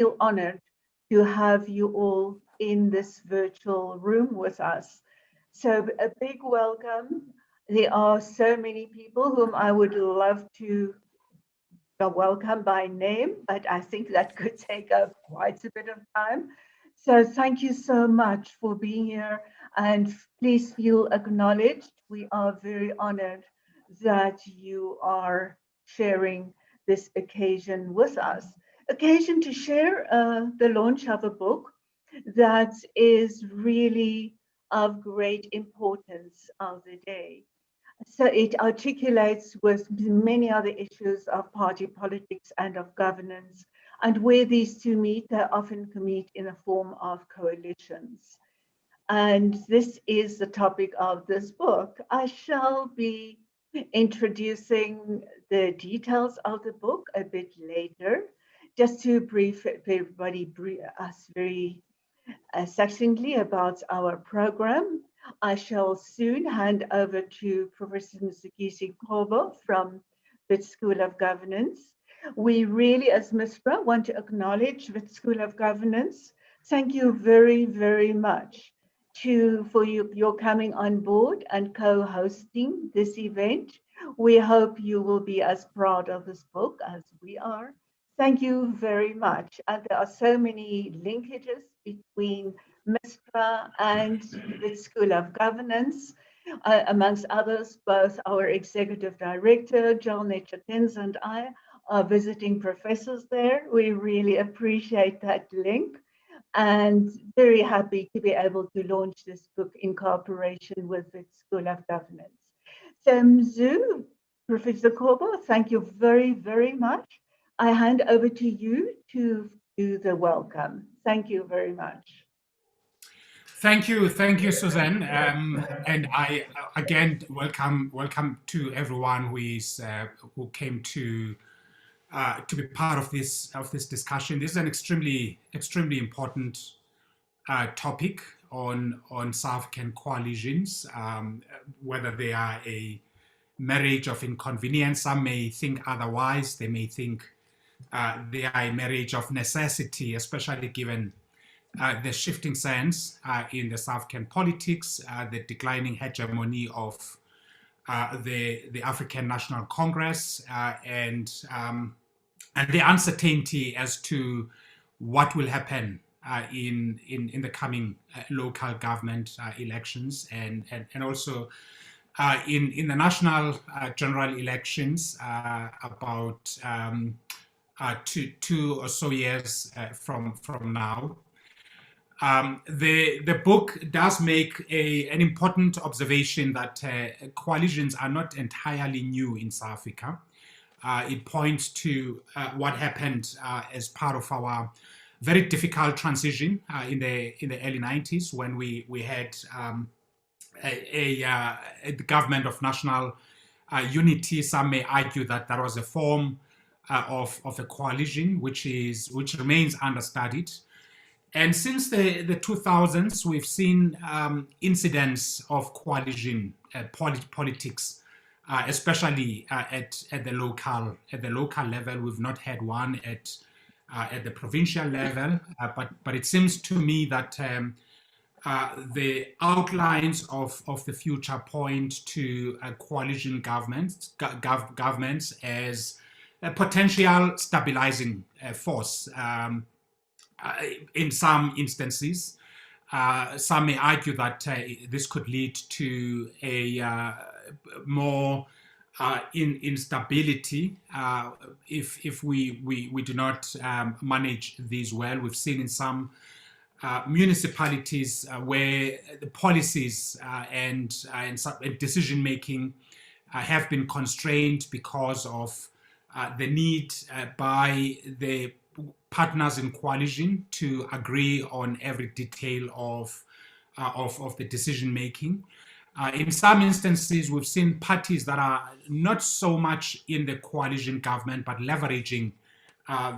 feel honored to have you all in this virtual room with us. So a big welcome. There are so many people whom I would love to welcome by name, but I think that could take up quite a bit of time. So thank you so much for being here, and please feel acknowledged. We are very honored that you are sharing this occasion with us. Occasion to share the launch of a book that is really of great importance of the day. So it articulates with many other issues of party politics and of governance. And where these two meet, they often meet in the form of coalitions. And this is the topic of this book. I shall be introducing the details of the book a bit later, just to brief everybody us very succinctly about our program. I shall soon hand over to Professor Msukisi Kobo from Wits School of Governance. We really, as MISPRA, want to acknowledge Wits School of Governance. Thank you very, very much for your coming on board and co-hosting this event. We hope you will be as proud of this book as we are. Thank you very much. And there are so many linkages between MISPRA and the School of Governance, amongst others. Both our Executive Director, Joel Netchatens, and I are visiting professors there. We really appreciate that link and very happy to be able to launch this book in cooperation with the School of Governance. So Mzu, Professor Kobo, thank you very, very much. I hand over to you to do the welcome. Thank you very much. Thank you, Suzanne. And I again welcome to everyone who came to be part of this discussion. This is an extremely important topic on South African coalitions, whether they are a marriage of inconvenience. Some may think otherwise. They may think they are a marriage of necessity, especially given the shifting sands in the South African politics, the declining hegemony of the African National Congress, and the uncertainty as to what will happen in the coming local government elections, and also in the national general elections about 2 or so years from now. The book does make an important observation that coalitions are not entirely new in South Africa. It points to what happened as part of our very difficult transition in the early 90s, when we had a government of national unity. Some may argue that that was a form of a coalition which remains understudied. And since the 2000s, we've seen incidents of coalition politics, especially at the local level. We've not had one at the provincial level, but it seems to me that the outlines of the future point to coalition governments as a potential stabilizing force. In some instances, some may argue that this could lead to a more instability if we do not manage these well. We've seen in some municipalities where the policies and decision making have been constrained because of the need by the partners in coalition to agree on every detail of the decision making. In some instances, we've seen parties that are not so much in the coalition government, but leveraging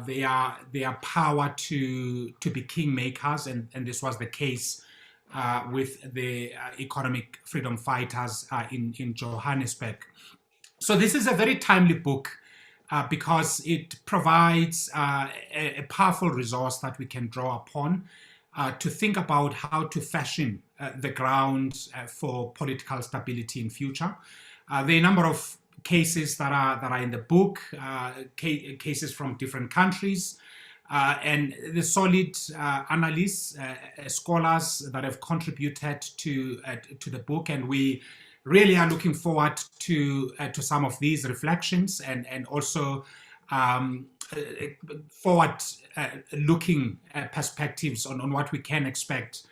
their power to be kingmakers, and this was the case with the economic freedom fighters in Johannesburg. So this is a very timely book because it provides a powerful resource that we can draw upon to think about how to fashion the ground for political stability in future. There are a number of cases that are in the book, cases from different countries, and the solid analysts, scholars that have contributed to the book, and we really are looking forward to some of these reflections and also forward looking perspectives on what we can expect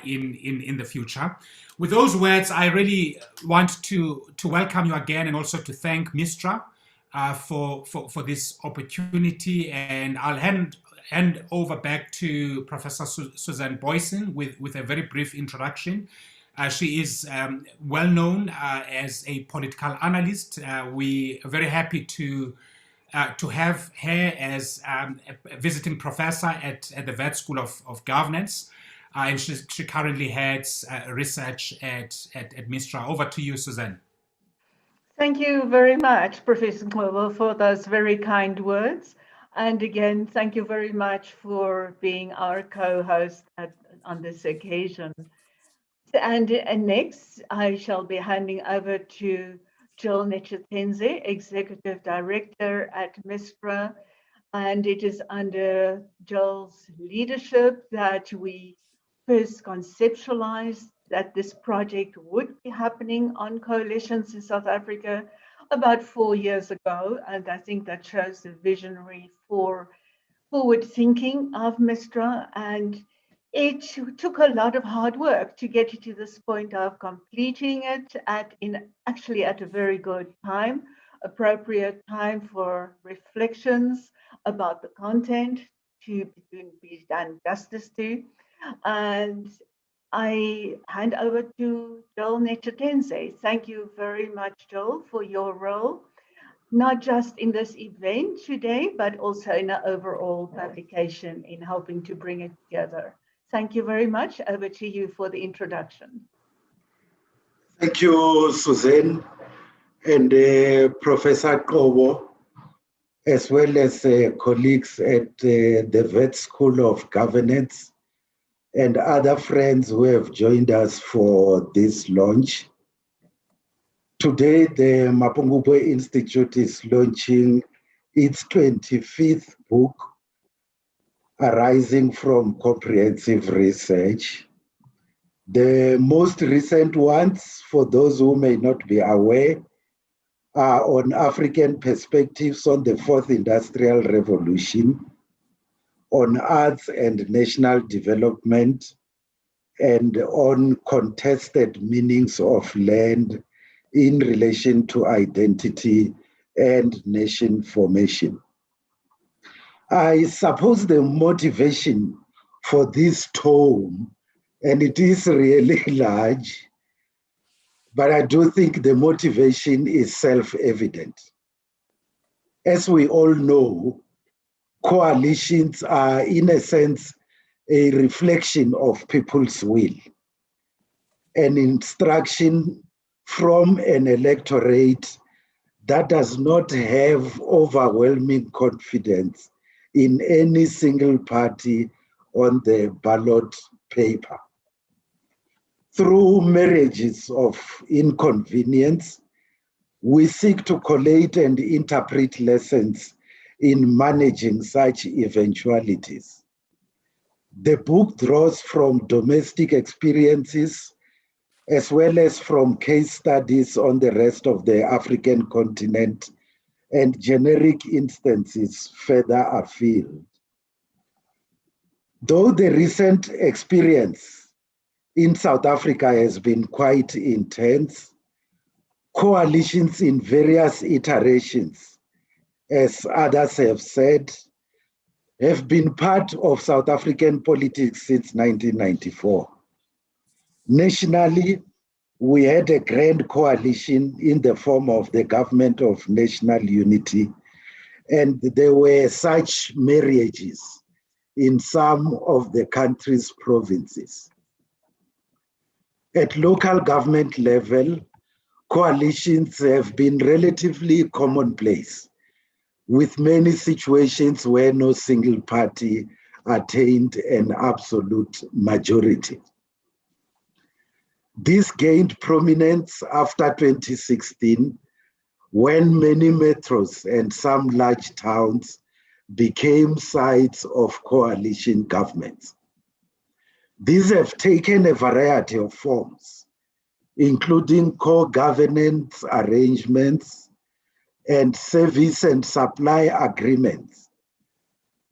in the future. With those words, I really want to welcome you again and also to thank Mistra for this opportunity. And I'll hand over back to Professor Suzanne Boysen with a very brief introduction. She is well known as a political analyst. We are very happy to have her as a visiting professor at the Wits School of Governance. And she currently heads research at Mistra. Over to you, Suzanne. Thank you very much, Professor Global, for those very kind words. And again, thank you very much for being our co-host on this occasion. And next, I shall be handing over to Jill Nechatenze, Executive Director at Mistra. And it is under Jill's leadership that we first conceptualized that this project would be happening on coalitions in South Africa about 4 years ago. And I think that shows the visionary forward thinking of Mistra. And it took a lot of hard work to get it to this point of completing it at a very good time, appropriate time for reflections about the content to be done justice to. And I hand over to Jill Nechatenze. Thank you very much, Jill, for your role, not just in this event today, but also in the overall publication in helping to bring it together. Thank you very much. Over to you for the introduction. Thank you, Suzanne, and Professor Kobo, as well as colleagues at the Wits School of Governance and other friends who have joined us for this launch. Today, the Mapungubwe Institute is launching its 25th book, arising from comprehensive research. The most recent ones, for those who may not be aware, are on African perspectives on the Fourth Industrial Revolution, on arts and national development, and on contested meanings of land in relation to identity and nation formation. I suppose the motivation for this tome, and it is really large, but I do think the motivation is self-evident. As we all know, coalitions are, in a sense, a reflection of people's will, an instruction from an electorate that does not have overwhelming confidence in any single party on the ballot paper. Through marriages of inconvenience, we seek to collate and interpret lessons in managing such eventualities. The book draws from domestic experiences as well as from case studies on the rest of the African continent and generic instances further afield. Though the recent experience in South Africa has been quite intense, coalitions in various iterations, as others have said, have been part of South African politics since 1994. Nationally, we had a grand coalition in the form of the Government of National Unity, and there were such marriages in some of the country's provinces. At local government level, coalitions have been relatively commonplace, with many situations where no single party attained an absolute majority. This gained prominence after 2016, when many metros and some large towns became sites of coalition governments. These have taken a variety of forms, including co-governance arrangements and service and supply agreements,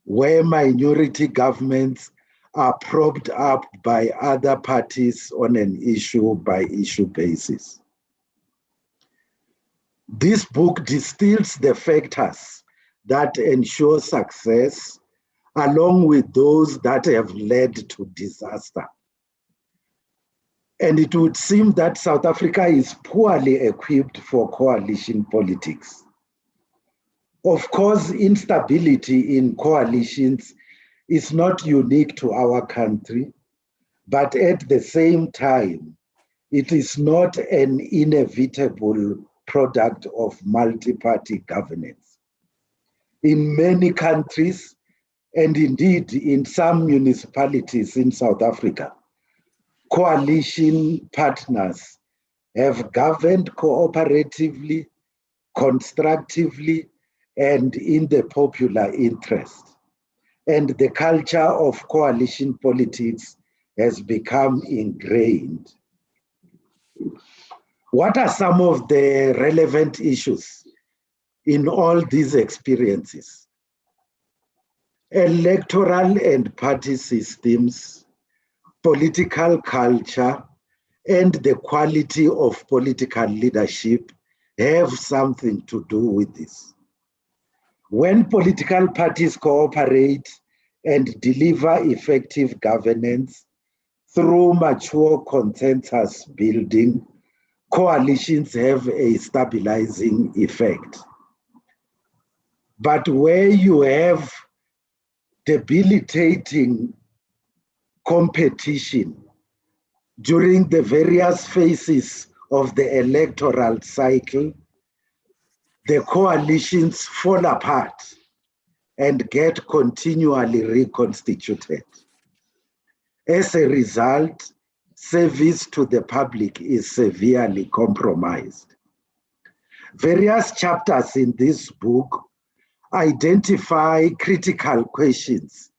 where minority governments are propped up by other parties on an issue-by-issue basis. This book distills the factors that ensure success, along with those that have led to disaster. And it would seem that South Africa is poorly equipped for coalition politics. Of course, instability in coalitions is not unique to our country, but at the same time, it is not an inevitable product of multi-party governance. In many countries, and indeed in some municipalities in South Africa, coalition partners have governed cooperatively, constructively, and in the popular interest. And the culture of coalition politics has become ingrained. What are some of the relevant issues in all these experiences? Electoral and party systems, political culture, and the quality of political leadership have something to do with this. When political parties cooperate and deliver effective governance through mature consensus building, coalitions have a stabilizing effect. But where you have debilitating competition during the various phases of the electoral cycle, the coalitions fall apart and get continually reconstituted. As a result, service to the public is severely compromised. Various chapters in this book identify critical questions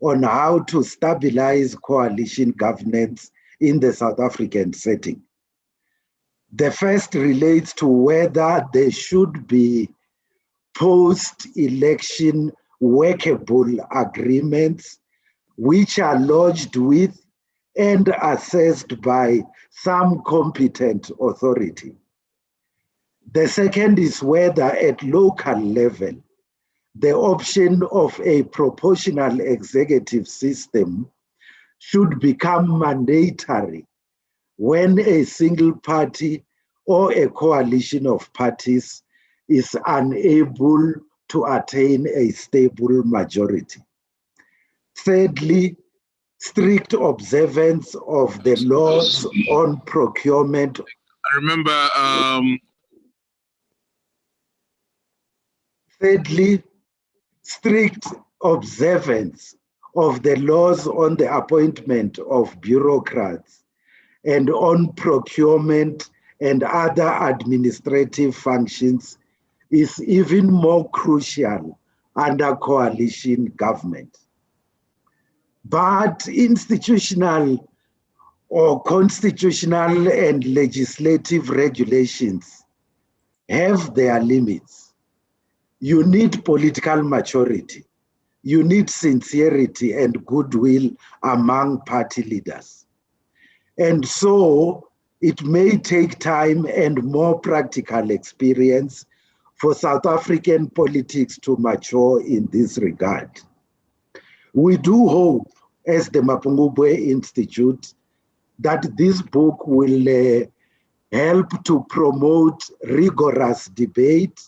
on how to stabilize coalition governance in the South African setting. The first relates to whether there should be post-election workable agreements which are lodged with and assessed by some competent authority. The second is whether at local level, the option of a proportional executive system should become mandatory when a single party or a coalition of parties is unable to attain a stable majority. Thirdly, strict observance of the laws on procurement. I remember. Thirdly, strict observance of the laws on the appointment of bureaucrats and on procurement and other administrative functions is even more crucial under coalition government. But institutional or constitutional and legislative regulations have their limits. You need political maturity. You need sincerity and goodwill among party leaders. And so it may take time and more practical experience for South African politics to mature in this regard. We do hope, as the Mapungubwe Institute, that this book will help to promote rigorous debate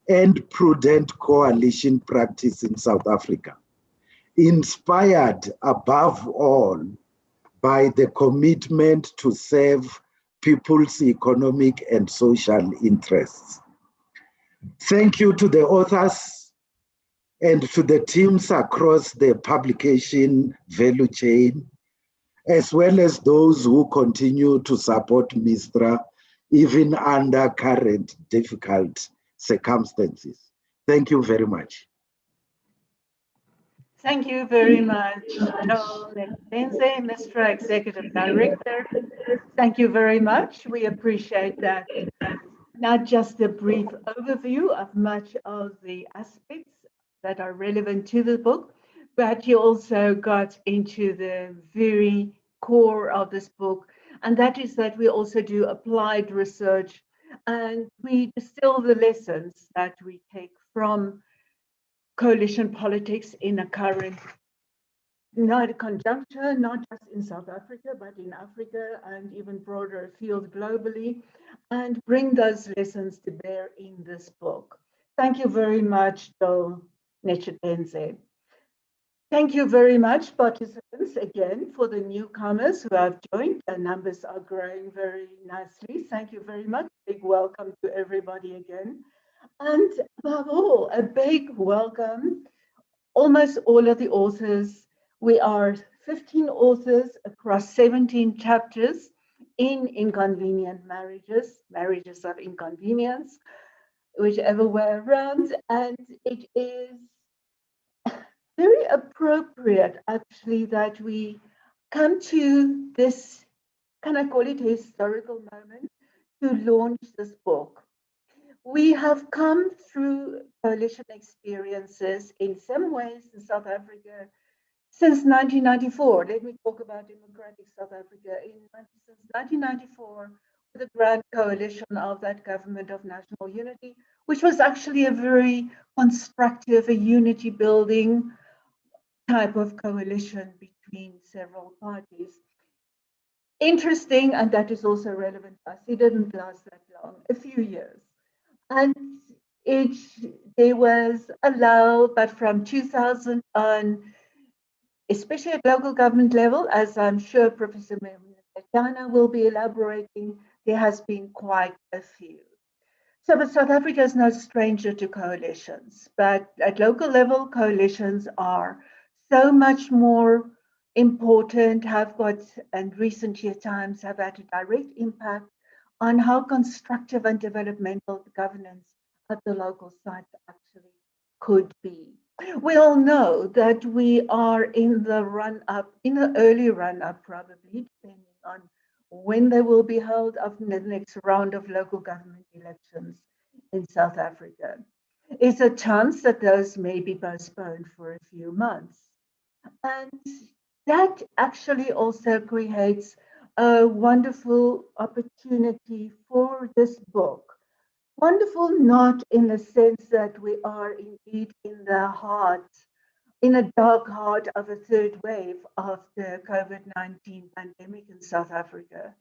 and prudent coalition practice in South Africa, inspired above all by the commitment to serve people's economic and social interests. Thank you to the authors and to the teams across the publication value chain, as well as those who continue to support MISTRA even under current difficult circumstances. Thank you very much. Thank you very much, Joel Netenze, Mr. Executive Director. Thank you very much. We appreciate that. Not just a brief overview of much of the aspects that are relevant to the book, but you also got into the very core of this book, and that is that we also do applied research and we distill the lessons that we take from coalition politics in a current not a conjuncture, not just in South Africa, but in Africa and even broader field globally, and bring those lessons to bear in this book. Thank you very much, Joel Netenze. Thank you very much, participants, again, for the newcomers who have joined. The numbers are growing very nicely. Thank you very much. Big welcome to everybody again. And above all, a big welcome, almost all of the authors. We are 15 authors across 17 chapters in Inconvenient Marriages, Marriages of Inconvenience, whichever way around. And it is very appropriate, actually, that we come to this, can I call it a historical moment, to launch this book. We have come through coalition experiences in some ways in South Africa since 1994. Let me talk about democratic South Africa. Since 1994, with the grand coalition of that government of national unity, which was actually a very constructive, a unity building type of coalition between several parties. Interesting, and that is also relevant to us, it didn't last that long, a few years. And there was a lull, but from 2000 on, especially at local government level, as I'm sure Professor Mekana will be elaborating, there has been quite a few. So, but South Africa is no stranger to coalitions, but at local level, coalitions are so much more important, have got, and recent year times have had a direct impact on how constructive and developmental governance at the local site actually could be. We all know that we are in the run-up, in the early run-up probably, depending on when they will be held of the next round of local government elections in South Africa. It's a chance that those may be postponed for a few months. And that actually also creates a wonderful opportunity for this book. Wonderful not in the sense that we are indeed in the heart, in a dark heart of a third wave of the COVID-19 pandemic in South Africa,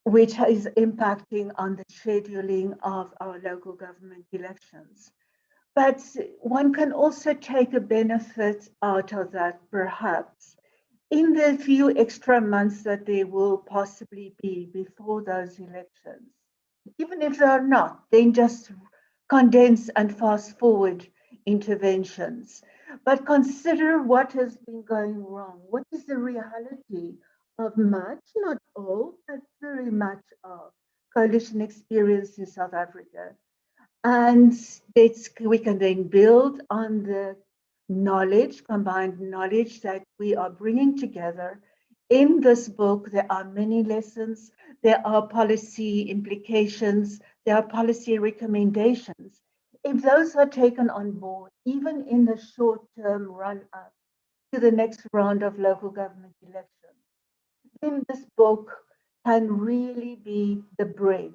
which is impacting on the scheduling of our local government elections. But one can also take a benefit out of that, perhaps, in the few extra months that there will possibly be before those elections. Even if they are not, then just condense and fast forward interventions. But consider what has been going wrong. What is the reality of much, not all, but very much of coalition experience in South Africa? And we can then build on the knowledge, combined knowledge that we are bringing together. In this book, there are many lessons, there are policy implications, there are policy recommendations. If those are taken on board, even in the short-term run-up to the next round of local government elections, then this book can really be the bridge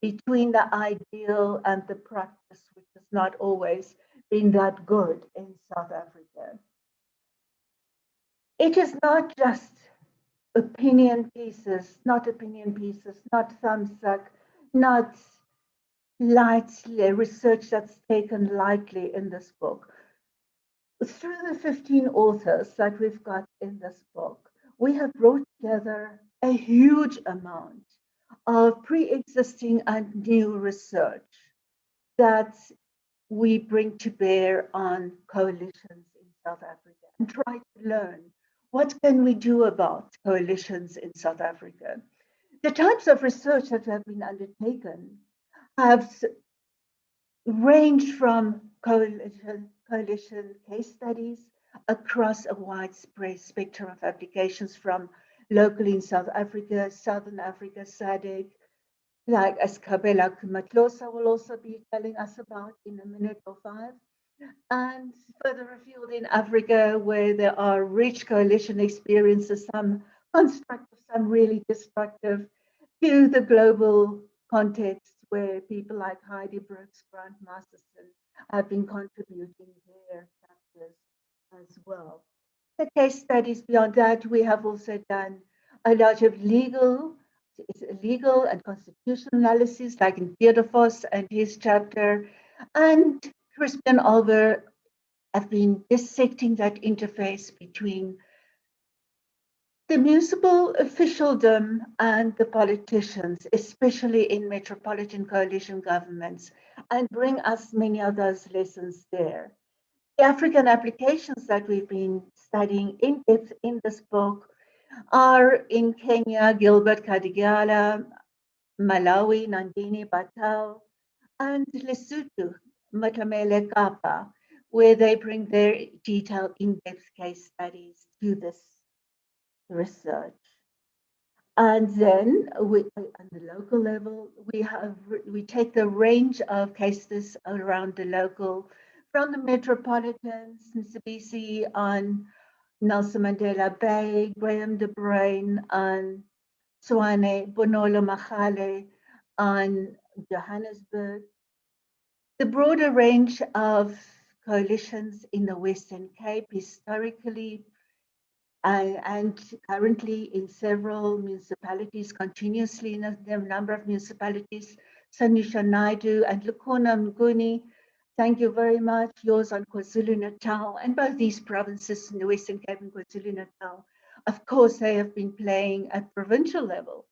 between the ideal and the practice, which has not always been that good in South Africa. It is not just opinion pieces, not thumbs-suck, not light research that's taken lightly in this book. Through the 15 authors that we've got in this book, we have brought together a huge amount of pre-existing and new research that we bring to bear on coalitions in South Africa and try to learn what can we do about coalitions in South Africa. The types of research that have been undertaken have ranged from coalition case studies across a widespread spectrum of applications from locally in South Africa, Southern Africa, SADC, like as Kabela Matlosa will also be telling us about in a minute or five, and further afield in Africa, where there are rich coalition experiences, some constructive, some really destructive, to the global context where people like Heidi Brooks, Grant Masterson have been contributing their chapters as well. The case studies beyond that, we have also done a lot of legal and constitutional analysis, like in Theodor Vos and his chapter, and Crispin Alver have been dissecting that interface between the municipal officialdom and the politicians, especially in metropolitan coalition governments, and bring us many of those lessons there. The African applications that we've been studying in depth in this book are in Kenya, Gilbert Kadigala, Malawi, Nandini Patel, and Lesotho, Matamele Kapa, where they bring their detailed in-depth case studies to this research. And then on the local level, we take the range of cases around the local, from the metropolitans, Msebisi on Nelson Mandela Bay, Graham De Bruyne on Tshwane, Bonolo Magale on Johannesburg, the broader range of coalitions in the Western Cape, historically and currently in several municipalities, continuously in a number of municipalities, Sanisha Naidu and Lukona Mguni. Thank you very much. Yours on KwaZulu-Natal, and both these provinces in the Western Cape and KwaZulu-Natal, of course, they have been playing at provincial level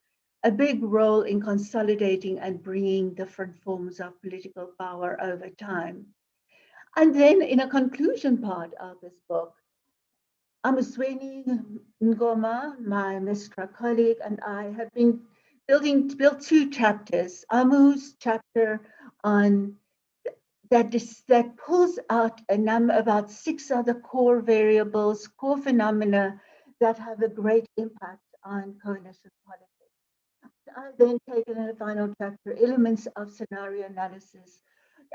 a big role in consolidating and bringing different forms of political power over time. And then in a conclusion part of this book, Amusweni Ngoma, my Mistra colleague, and I have been built two chapters. Amu's chapter on that pulls out about 6 other core variables, core phenomena that have a great impact on coalition politics. I then taken in the final chapter elements of scenario analysis.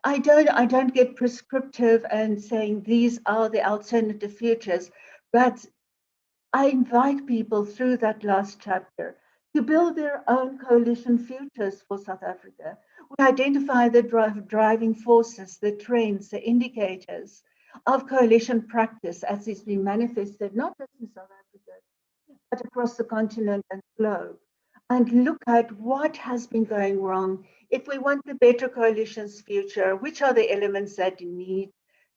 I don't get prescriptive and saying these are the alternative futures, but I invite people through that last chapter to build their own coalition futures for South Africa. We identify the driving forces, the trends, the indicators of coalition practice as it's been manifested, not just in South Africa, but across the continent and globe, and look at what has been going wrong. If we want a better coalition's future, which are the elements that need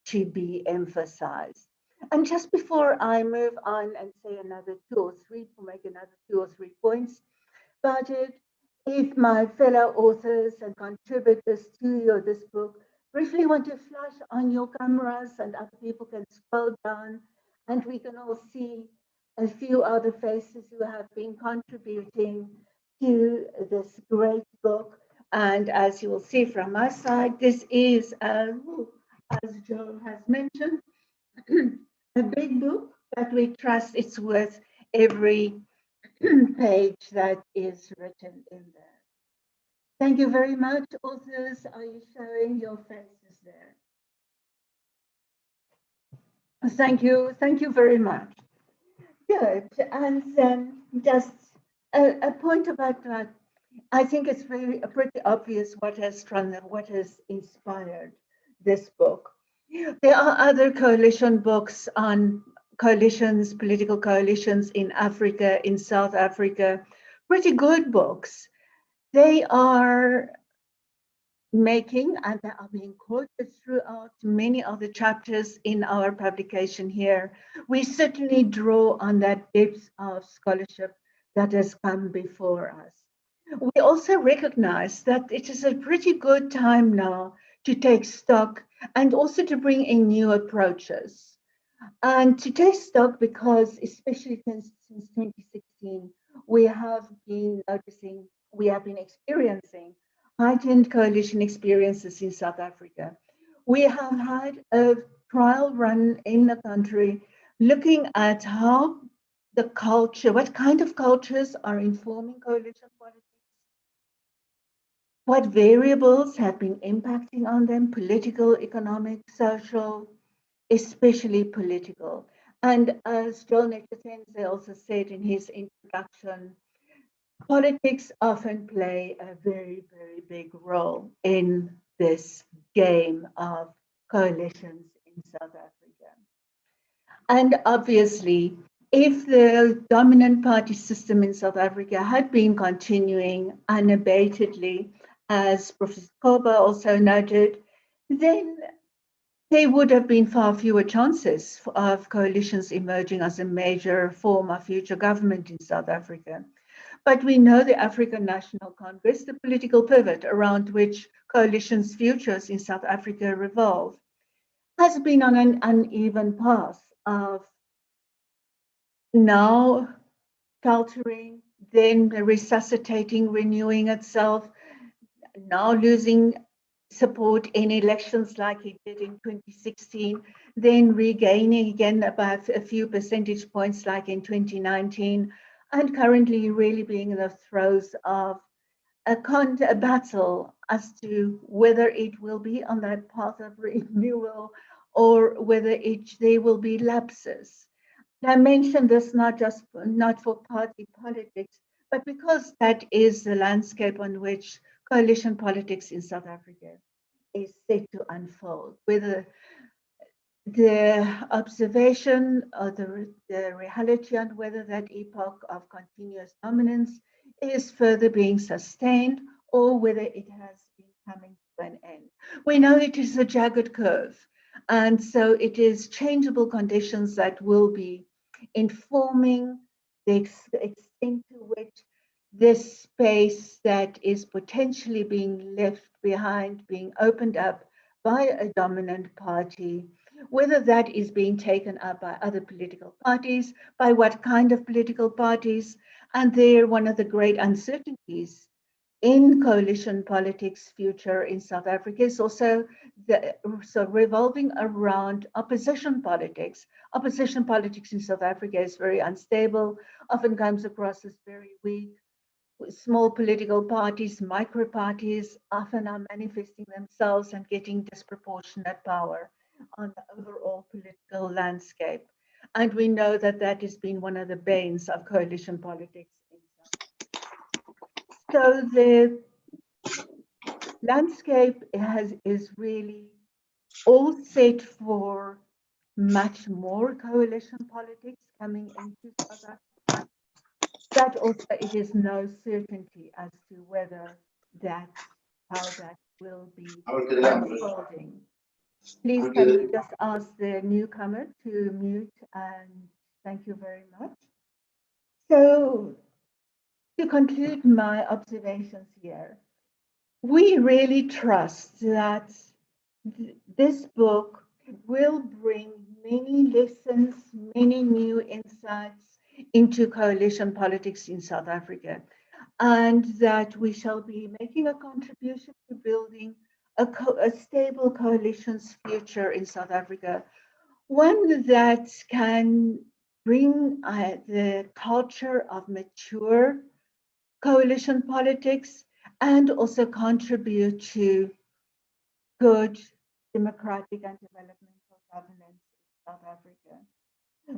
to be emphasized? And just before I move on and say another 2 or 3, or make another 2 or 3 points about it, if my fellow authors and contributors to this book briefly want to flash on your cameras and other people can scroll down and we can all see a few other faces who have been contributing to this great book. And as you will see from my side, this is, as Joe has mentioned, a big book that we trust it's worth every page that is written in there. Thank you very much. Authors, are you showing your faces there? Thank you very much. Good, and just a point about that. I think it's pretty obvious what has inspired this book. There are other coalition books on coalitions, political coalitions in Africa, in South Africa, pretty good books. They are making, and they are being quoted throughout many of the chapters in our publication here. We certainly draw on that depth of scholarship that has come before us. We also recognize that it is a pretty good time now to take stock and also to bring in new approaches. And to take stock because, especially since 2016, we have been noticing, we have been experiencing heightened coalition experiences in South Africa. We have had a trial run in the country looking at how the culture, what kind of cultures are informing coalition politics, what variables have been impacting on them, political, economic, social, especially political. And as Joel Nechasense also said in his introduction, politics often play a very, very big role in this game of coalitions in South Africa. And obviously, if the dominant party system in South Africa had been continuing unabatedly, as Professor Koba also noted, then there would have been far fewer chances of coalitions emerging as a major form of future government in South Africa. But we know the African National Congress, the political pivot around which coalitions' futures in South Africa revolve, has been on an uneven path of now faltering, then resuscitating, renewing itself, now losing support in elections like he did in 2016, then regaining again about a few percentage points like in 2019, and currently really being in the throes of a battle as to whether it will be on that path of renewal or whether there will be lapses. And I mention this not for party politics, but because that is the landscape on which coalition politics in South Africa is set to unfold, whether the observation or the reality on whether that epoch of continuous dominance is further being sustained or whether it has been coming to an end. We know it is a jagged curve, and so it is changeable conditions that will be informing the extent to which this space that is potentially being left behind, being opened up by a dominant party, whether that is being taken up by other political parties, by what kind of political parties. And there, one of the great uncertainties in coalition politics future in South Africa is also revolving around opposition politics. Opposition politics in South Africa is very unstable, often comes across as very weak. Small political parties, micro parties, often are manifesting themselves and getting disproportionate power on the overall political landscape. And we know that that has been one of the banes of coalition politics. So the landscape is really all set for much more coalition politics coming into South Africa. But also it is no certainty as to whether how that will be unfolding. Please can we just ask the newcomer to mute, and thank you very much. So to conclude my observations here, we really trust that this book will bring many lessons, many new insights into coalition politics in South Africa, and that we shall be making a contribution to building a stable coalition's future in South Africa, one that can bring the culture of mature coalition politics and also contribute to good democratic and developmental governance in South Africa.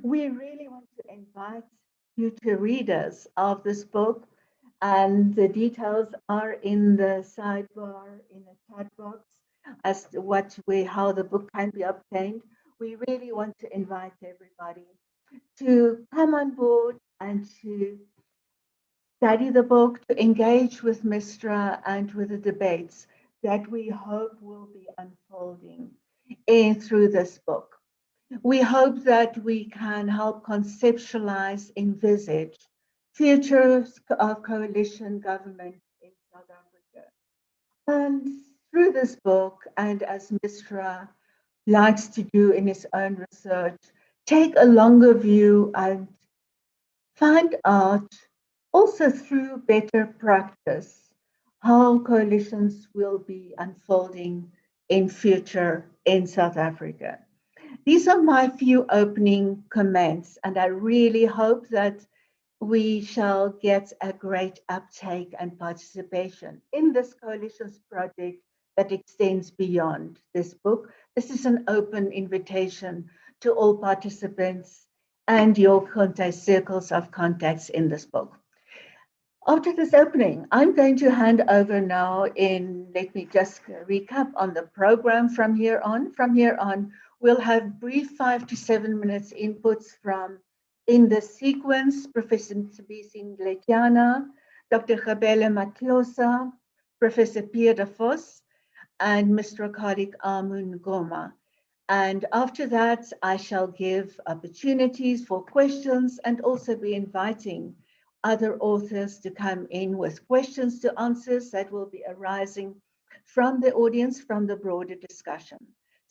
We really want to invite future readers of this book, and the details are in the sidebar in the chat box as to how the book can be obtained. We really want to invite everybody to come on board and to study the book, to engage with Mistra and with the debates that we hope will be unfolding through this book. We hope that we can help conceptualize, envisage Futures of Coalition Government in South Africa. And through this book, and as Mistra likes to do in his own research, take a longer view and find out also through better practice how coalitions will be unfolding in future in South Africa. These are my few opening comments, and I really hope that we shall get a great uptake and participation in this coalitions project that extends beyond this book. This is an open invitation to all participants and your contact circles of contacts in this book. After this opening, I'm going to hand over now let me just recap on the program from here on. From here on, we'll have brief 5 to 7 minutes inputs from, in the sequence, Professor Mtsebisi Ndletiana, Dr. Gabele Matlosa, Professor Pierre de Vos, and Mr. Khalid Amun Goma. And after that, I shall give opportunities for questions and also be inviting other authors to come in with questions to answers that will be arising from the audience, from the broader discussion.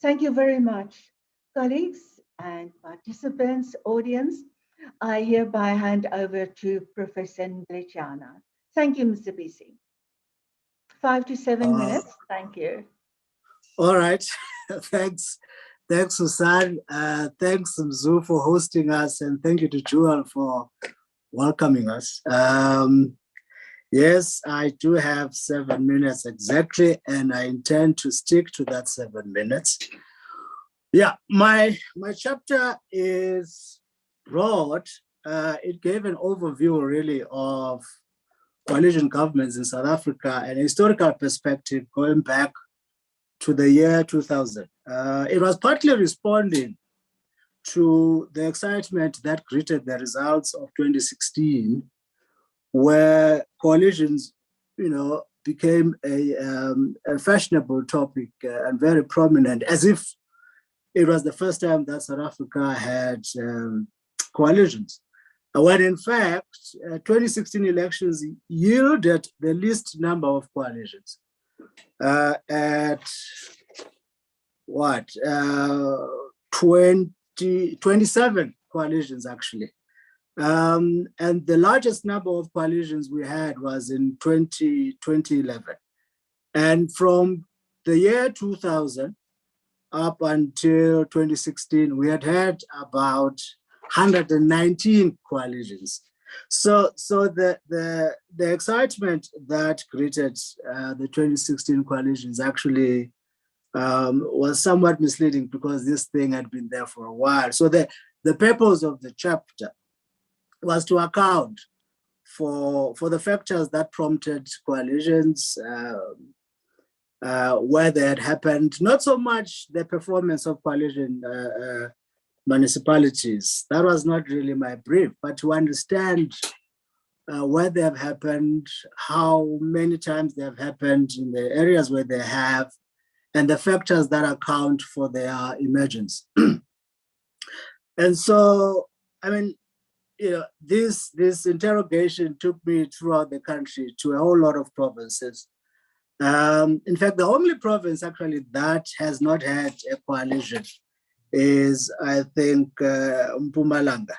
Thank you very much, colleagues and participants, audience. I hereby hand over to Professor Ndletiana. Thank you, Mr. Bisi. 5 to 7 minutes, thank you. All right, thanks. Thanks, Susan. Thanks, Mzu, for hosting us, and thank you to Jewel for welcoming us. Yes, I do have 7 minutes exactly, and I intend to stick to that 7 minutes. Yeah, my chapter is broad. It gave an overview really of coalition governments in South Africa and a historical perspective going back to the year 2000. It was partly responding to the excitement that greeted the results of 2016, where coalitions, became a fashionable topic and very prominent, as if it was the first time that South Africa had coalitions. When in fact, 2016 elections yielded the least number of coalitions at what, 27 coalitions actually. And the largest number of coalitions we had was in 2011. And from the year 2000 up until 2016, we had about 119 coalitions. So the excitement that greeted the 2016 coalitions actually was somewhat misleading, because this thing had been there for a while. So the purpose of the chapter was to account for the factors that prompted coalitions, where they had happened, not so much the performance of coalition municipalities. That was not really my brief, but to understand where they have happened, how many times they have happened in the areas where they have, and the factors that account for their emergence. And so, this interrogation took me throughout the country to a whole lot of provinces. In fact, the only province actually that has not had a coalition is, I think, Mpumalanga.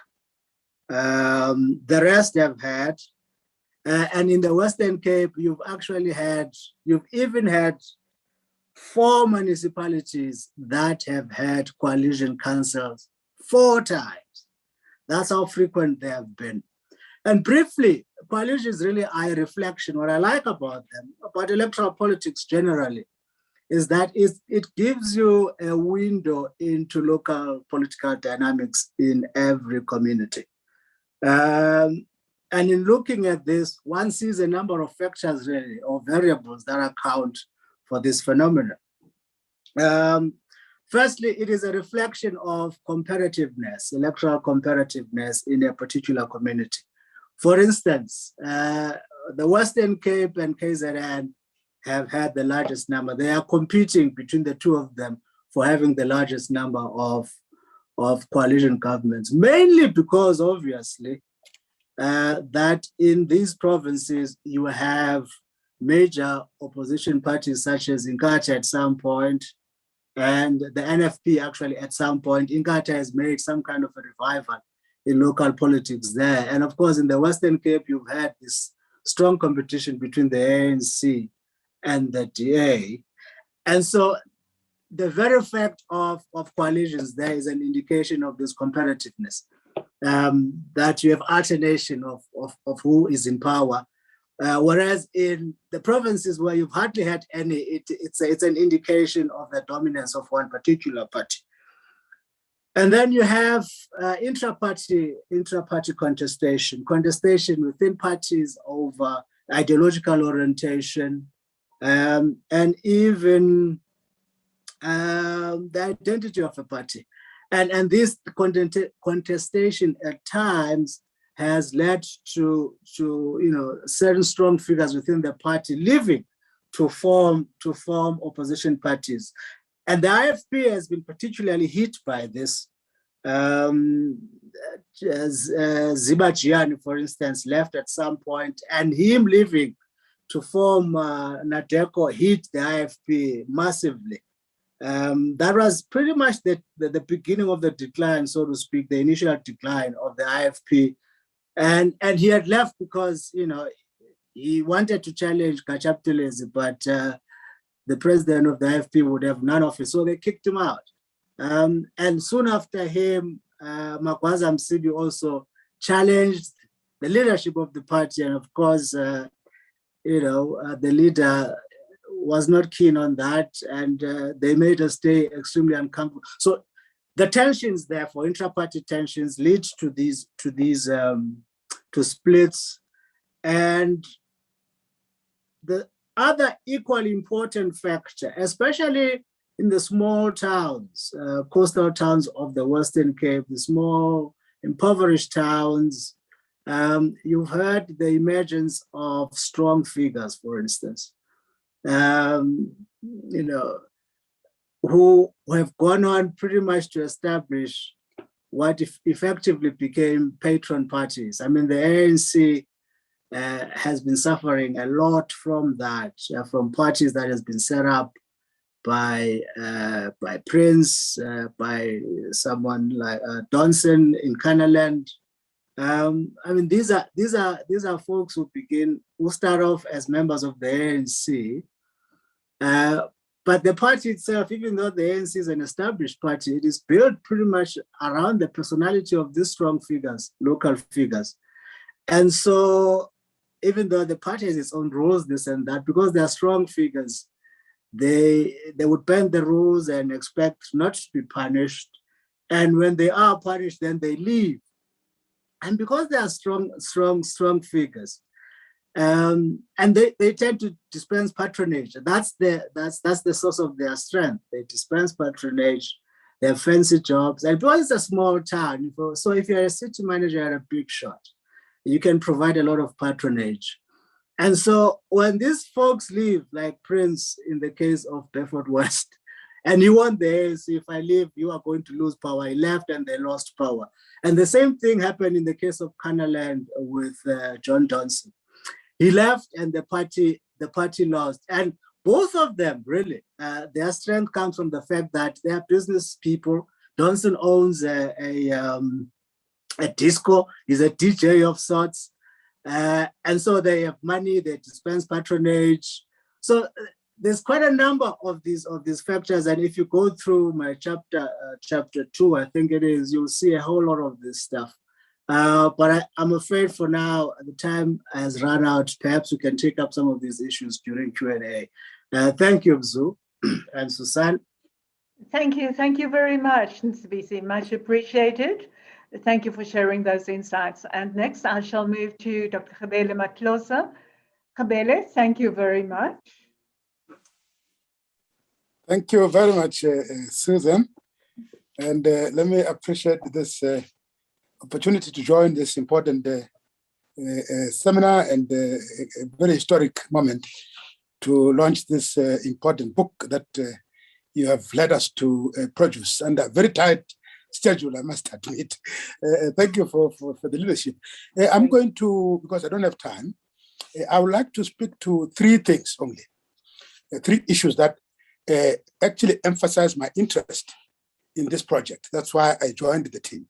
The rest have had, and in the Western Cape, you've even had 4 municipalities that have had coalition councils 4 times. That's how frequent they have been. And briefly, coalitions really are a reflection. What I like about them, about electoral politics generally, is that it gives you a window into local political dynamics in every community. And in looking at this, one sees a number of factors really, or variables that account for this phenomenon. Firstly, it is a reflection of comparativeness, electoral comparativeness in a particular community. For instance, the Western Cape and KZN have had the largest number. They are competing between the two of them for having the largest number of coalition governments, mainly because obviously that in these provinces you have major opposition parties such as Inkatha at some point, and the NFP actually at some point. Inkatha has made some kind of a revival in local politics there. And of course, in the Western Cape, you've had this strong competition between the ANC and the DA. And so the very fact of coalitions there is an indication of this competitiveness, that you have alternation of who is in power. Whereas in the provinces where you've hardly had any, it's an indication of the dominance of one particular party. And then you have intra-party contestation within parties over ideological orientation, and even the identity of a party. And this contestation at times has led to certain strong figures within the party leaving to form opposition parties. And the IFP has been particularly hit by this. Zibajiani, for instance, left at some point, and him leaving to form Nadeco hit the IFP massively. That was pretty much the beginning of the decline, so to speak, the initial decline of the IFP. And he had left because, he wanted to challenge Kachaptelezi, but the president of the IFP would have none of it, so they kicked him out. And soon after him, Magwaza Msidi also challenged the leadership of the party, and of course, the leader was not keen on that, and they made us stay extremely uncomfortable. So the tensions, therefore, intra-party tensions, lead to splits. And the other equally important factor, especially in the small towns, coastal towns of the Western Cape, the small impoverished towns, you've heard the emergence of strong figures, for instance, who have gone on pretty much to establish what effectively became patron parties. I mean, the ANC has been suffering a lot from that, from parties that has been set up by Prince, by someone like Donson in Canaland. I mean, these are folks who start off as members of the ANC. But the party itself, even though the ANC is an established party, it is built pretty much around the personality of these strong figures, local figures. And so even though the party has its own rules, this and that, because they are strong figures, they would bend the rules and expect not to be punished. And when they are punished, then they leave. And because they are strong figures, and they tend to dispense patronage. That's the source of their strength. They dispense patronage. They have fancy jobs, and because it's a small town, so if you're a city manager at a big shot, you can provide a lot of patronage. And so when these folks leave, like Prince in the case of Beaufort West, and he won the ANC, if I leave, you are going to lose power. He left and they lost power. And the same thing happened in the case of Canaland with John Donson. He left and the party lost. And both of them, really, their strength comes from the fact that they are business people. Donson owns a disco. He's a DJ of sorts. And so they have money, they dispense patronage. So there's quite a number of these factors. And if you go through my chapter 2, I think it is, you'll see a whole lot of this stuff. But I'm afraid for now, the time has run out. Perhaps we can take up some of these issues during Q&A. Thank you, Mzu and Susan. Thank you very much, Nsibisi, much appreciated. Thank you for sharing those insights. And next, I shall move to Dr. Khabele Matlosa. Khabele, thank you very much. Thank you very much, Susan. And let me appreciate this opportunity to join this important seminar and a very historic moment to launch this important book that you have led us to produce under very tight schedule, I must admit. Thank you for the leadership. I'm going to, because I don't have time, I would like to speak to three things only, three issues that actually emphasize my interest in this project. That's why I joined the team.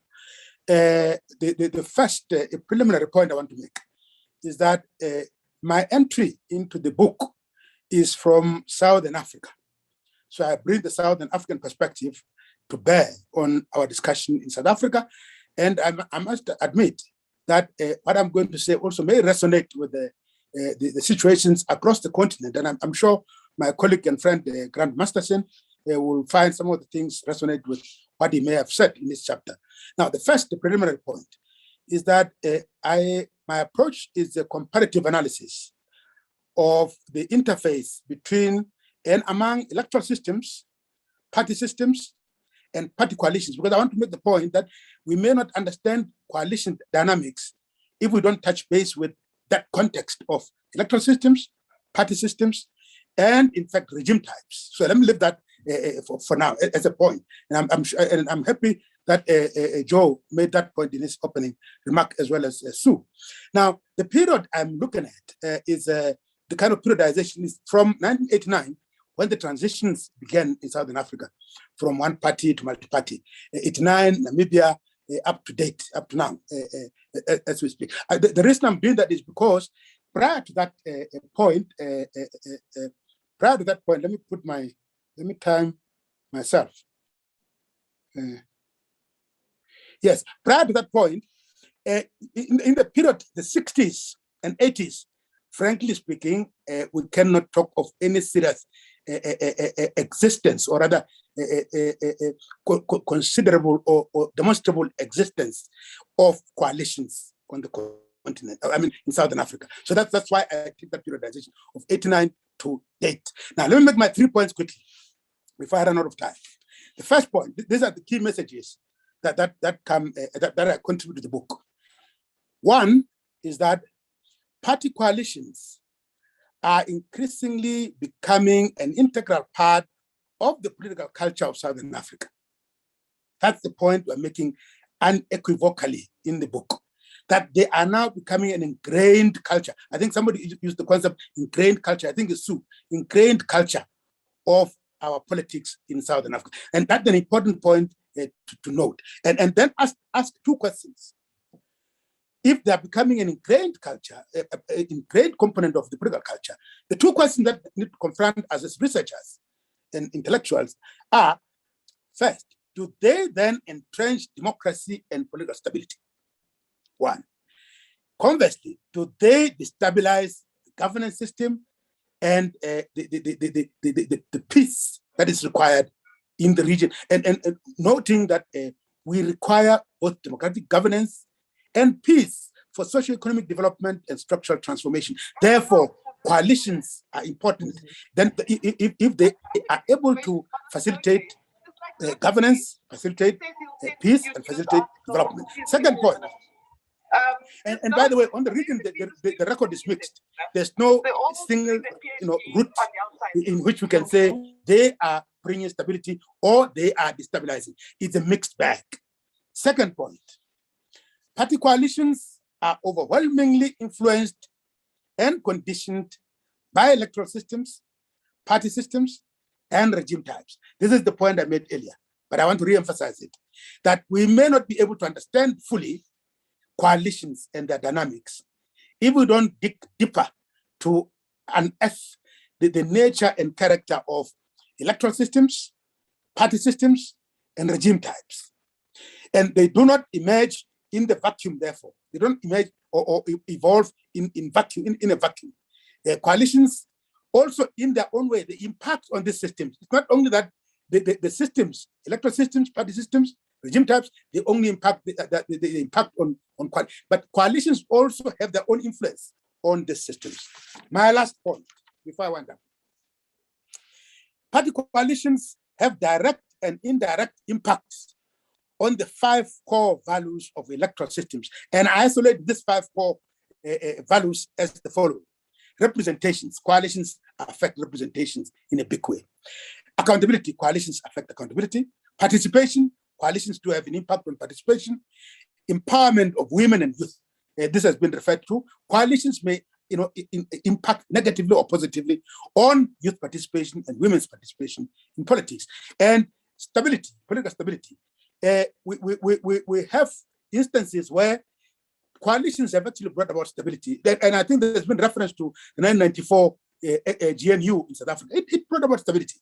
The first preliminary point I want to make is that my entry into the book is from Southern Africa. So I bring the Southern African perspective to bear on our discussion in South Africa. And I must admit that what I'm going to say also may resonate with the situations across the continent. And I'm sure my colleague and friend, Grant Masterson, will find some of the things resonate with what he may have said in this chapter. Now, the preliminary point is that my approach is a comparative analysis of the interface between and among electoral systems, party systems, and party coalitions, because I want to make the point that we may not understand coalition dynamics if we don't touch base with that context of electoral systems, party systems, and in fact, regime types. So let me leave that for now as a point. And I'm happy that Joe made that point in his opening remark, as well as Sue. Now, the period I'm looking at is the kind of periodization is from 1989, when the transitions began in Southern Africa, from one party to multi-party. 89, Namibia, up to date, up to now, as we speak. The reason I'm doing that is because prior to that point, let me time myself. Yes, prior to that point, in the period, the 60s and 80s, frankly speaking, we cannot talk of any serious existence, or rather considerable or demonstrable existence of coalitions on the continent, I mean, in Southern Africa. So that's why I take that periodization of 89 to date. Now, let me make my 3 points quickly before I run out of time. The first point, these are the key messages that I contribute to the book. One is that party coalitions are increasingly becoming an integral part of the political culture of Southern Africa. That's the point we're making unequivocally in the book, that they are now becoming an ingrained culture. I think somebody used the concept ingrained culture. I think it's Sue, ingrained culture of our politics in Southern Africa. And that's an important point to note. And then ask two questions. If they're becoming an ingrained culture, an ingrained component of the political culture, the two questions that need to confront us as researchers and intellectuals are, first, do they then entrench democracy and political stability? One. Conversely, do they destabilize the governance system and the peace that is required in the region? And noting that we require both democratic governance and peace for socio-economic development and structural transformation. Therefore, coalitions are important. Then if they are able to facilitate governance, facilitate peace, and facilitate development. Second point, and by the way, on the region, the record is mixed. There's no single route in which we can say they are bringing stability or they are destabilizing. It's a mixed bag. Second point, party coalitions are overwhelmingly influenced and conditioned by electoral systems, party systems, and regime types. This is the point I made earlier, but I want to re-emphasize it, that we may not be able to understand fully coalitions and their dynamics if we don't dig deeper to unearth the nature and character of electoral systems, party systems, and regime types. And they do not emerge in the vacuum, therefore. They don't emerge or evolve in a vacuum. Coalitions also, in their own way, the impact on these systems. It's not only that the systems, electoral systems, party systems, regime types, they only impact the impact on coalitions. But coalitions also have their own influence on these systems. My last point, before I wind up. Party coalitions have direct and indirect impacts on the 5 core values of electoral systems. And I isolate these 5 core values as the following. Representations, coalitions affect representations in a big way. Accountability, coalitions affect accountability. Participation, coalitions do have an impact on participation, empowerment of women and youth. This has been referred to. Coalitions may impact negatively or positively on youth participation and women's participation in politics. And stability, political stability. We have instances where coalitions have actually brought about stability. And I think there's been reference to the 1994 GNU in South Africa. It brought about stability,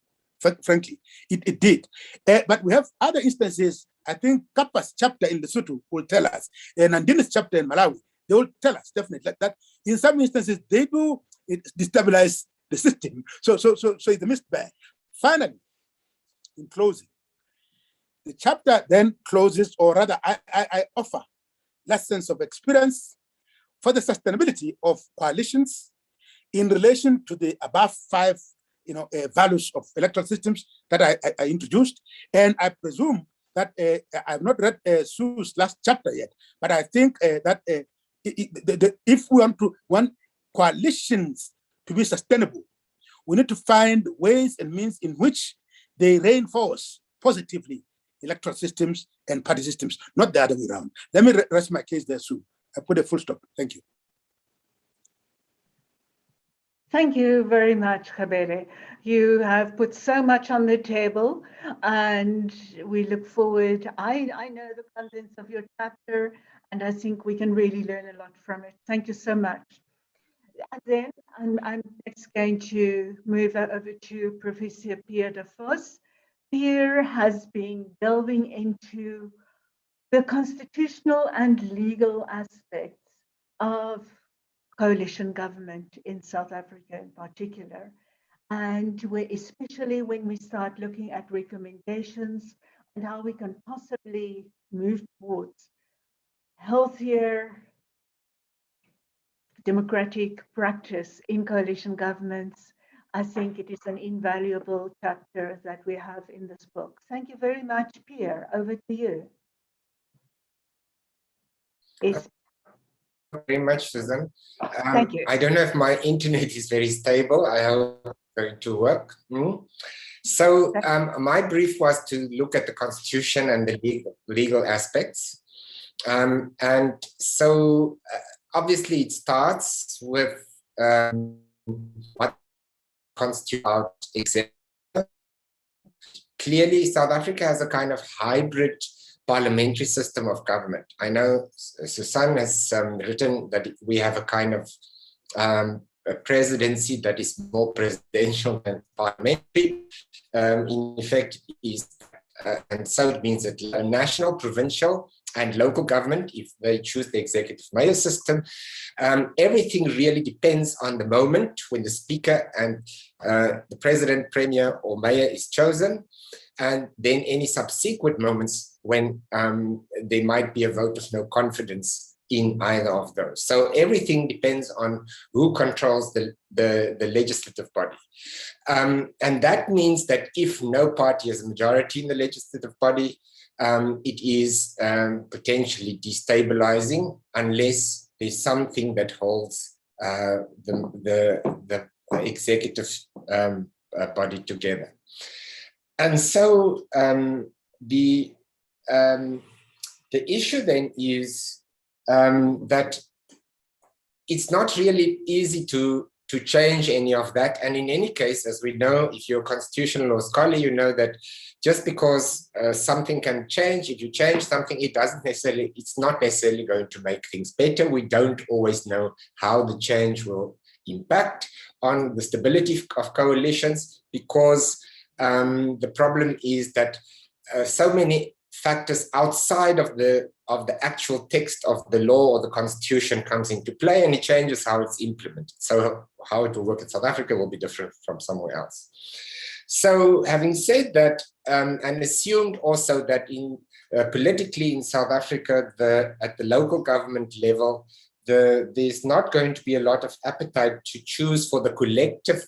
frankly. It did. But we have other instances. I think Kappa's chapter in Lesotho will tell us, and Nandini's chapter in Malawi, they will tell us definitely that in some instances they do destabilize the system. So it's a mixed bag. Finally, in closing, the chapter then closes, or rather I offer lessons of experience for the sustainability of coalitions in relation to the above 5 values of electoral systems that I introduced. And I presume that I've not read Sue's last chapter yet, but I think that if we want coalitions to be sustainable, we need to find ways and means in which they reinforce positively electoral systems and party systems, not the other way around. Let me rest my case there, Sue. I put a full stop. Thank you. Thank you very much, Khabele. You have put so much on the table, and we look forward. I know the contents of your chapter, and I think we can really learn a lot from it. Thank you so much. And then I'm next going to move over to Professor Pierre de Vos. Pierre has been delving into the constitutional and legal aspects of coalition government in South Africa in particular. And especially when we start looking at recommendations and how we can possibly move towards healthier democratic practice in coalition governments, I think it is an invaluable chapter that we have in this book. Thank you very much, Pierre. Over to you. Thank you very much, Susan. Thank you. I don't know if my internet is very stable. I hope it's going to work. So my brief was to look at the Constitution and the legal aspects. And so obviously it starts with what constitutes our executive. Clearly, South Africa has a kind of hybrid parliamentary system of government. I know Susan has written that we have a kind of a presidency that is more presidential than parliamentary. In effect, and so it means that a national, provincial, and local government, if they choose the executive mayor system, everything really depends on the moment when the speaker and the president, premier, or mayor is chosen, and then any subsequent moments when there might be a vote of no confidence in either of those. So everything depends on who controls the legislative body. And that means that if no party has a majority in the legislative body, it is potentially destabilizing unless there's something that holds the executive body together. And so the issue then is that it's not really easy to change any of that. And in any case, as we know, if you're a constitutional law scholar, you know that just because something can change, if you change something, it's not necessarily going to make things better. We don't always know how the change will impact on the stability of coalitions, because the problem is that so many factors outside of the actual text of the law or the constitution comes into play, and it changes how it's implemented. So how it will work in South Africa will be different from somewhere else. So having said that, and assumed also that politically in South Africa, at the local government level, there's not going to be a lot of appetite to choose for the collective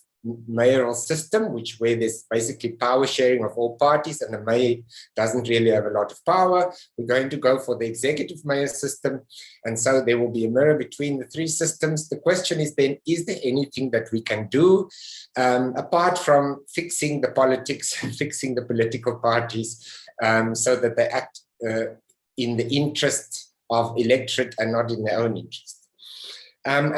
mayoral system, where there's basically power sharing of all parties, and the mayor doesn't really have a lot of power. We're going to go for the executive mayor system, and so there will be a mirror between the three systems. The question is then, is there anything that we can do apart from fixing the politics and fixing the political parties so that they act in the interest of electorate and not in their own interest. And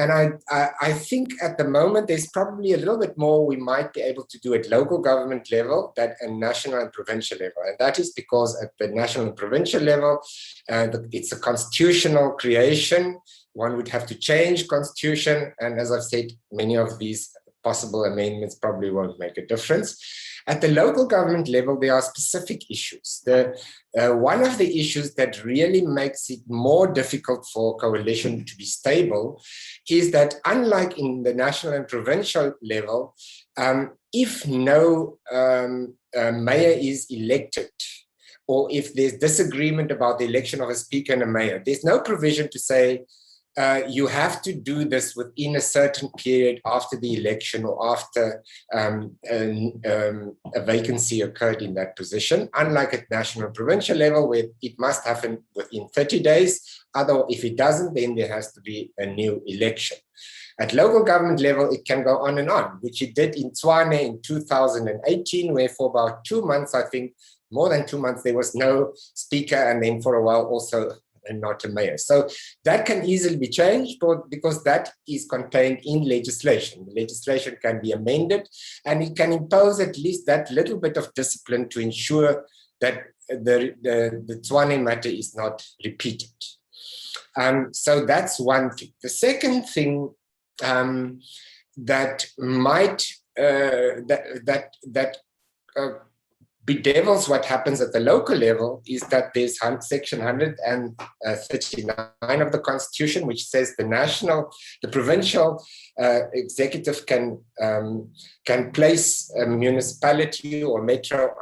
I think at the moment there's probably a little bit more we might be able to do at local government level than at national and provincial level. And that is because at the national and provincial level, it's a constitutional creation. One would have to change constitution. And as I've said, many of these possible amendments probably won't make a difference. At the local government level, there are specific issues. One of the issues that really makes it more difficult for coalition to be stable is that, unlike in the national and provincial level, if no mayor is elected, or if there's disagreement about the election of a speaker and a mayor, there's no provision to say, you have to do this within a certain period after the election or after a vacancy occurred in that position, unlike at national and provincial level, where it must happen within 30 days. Otherwise, if it doesn't, then there has to be a new election. At local government level, it can go on and on, which it did in Botswana in 2018, where for about 2 months, I think more than 2 months, there was no speaker, and then for a while also and not a mayor. So that can easily be changed because that is contained in legislation. The legislation can be amended and it can impose at least that little bit of discipline to ensure that the Botswana matter is not repeated. So that's one thing. The second thing that might bedevils what happens at the local level is that there's section 139 of the Constitution, which says the provincial executive can place a municipality or metro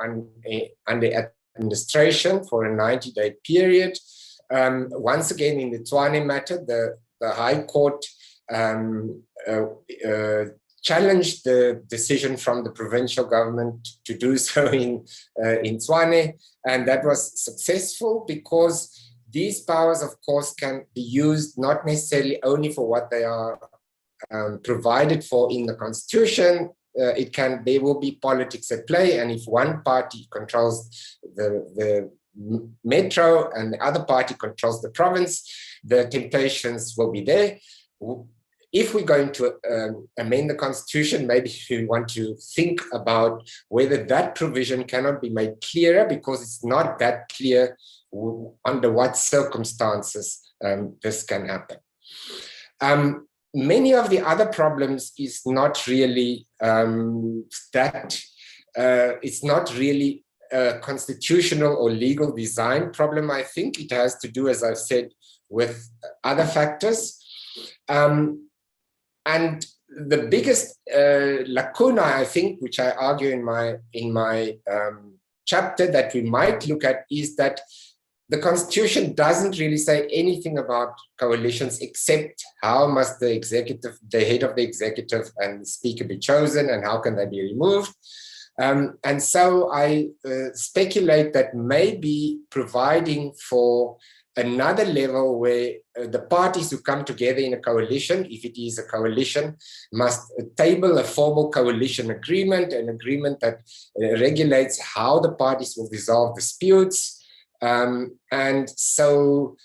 under administration for a 90-day period. Once again, in the Botswana matter, the High Court challenged the decision from the provincial government to do so in Botswana, and that was successful because these powers, of course, can be used not necessarily only for what they are provided for in the Constitution. There will be politics at play, and if one party controls the metro and the other party controls the province, the temptations will be there. If we're going to amend the Constitution, maybe we want to think about whether that provision cannot be made clearer, because it's not that clear under what circumstances this can happen. Many of the other problems is not really it's not really a constitutional or legal design problem. I think it has to do, as I've said, with other factors. And the biggest lacuna, I think, which I argue in my chapter that we might look at, is that the Constitution doesn't really say anything about coalitions except how must the head of the executive and the speaker be chosen and how can they be removed. And so I speculate that maybe providing for another level where the parties who come together in a coalition, if it is a coalition, must table a formal coalition agreement, an agreement that regulates how the parties will resolve disputes, and so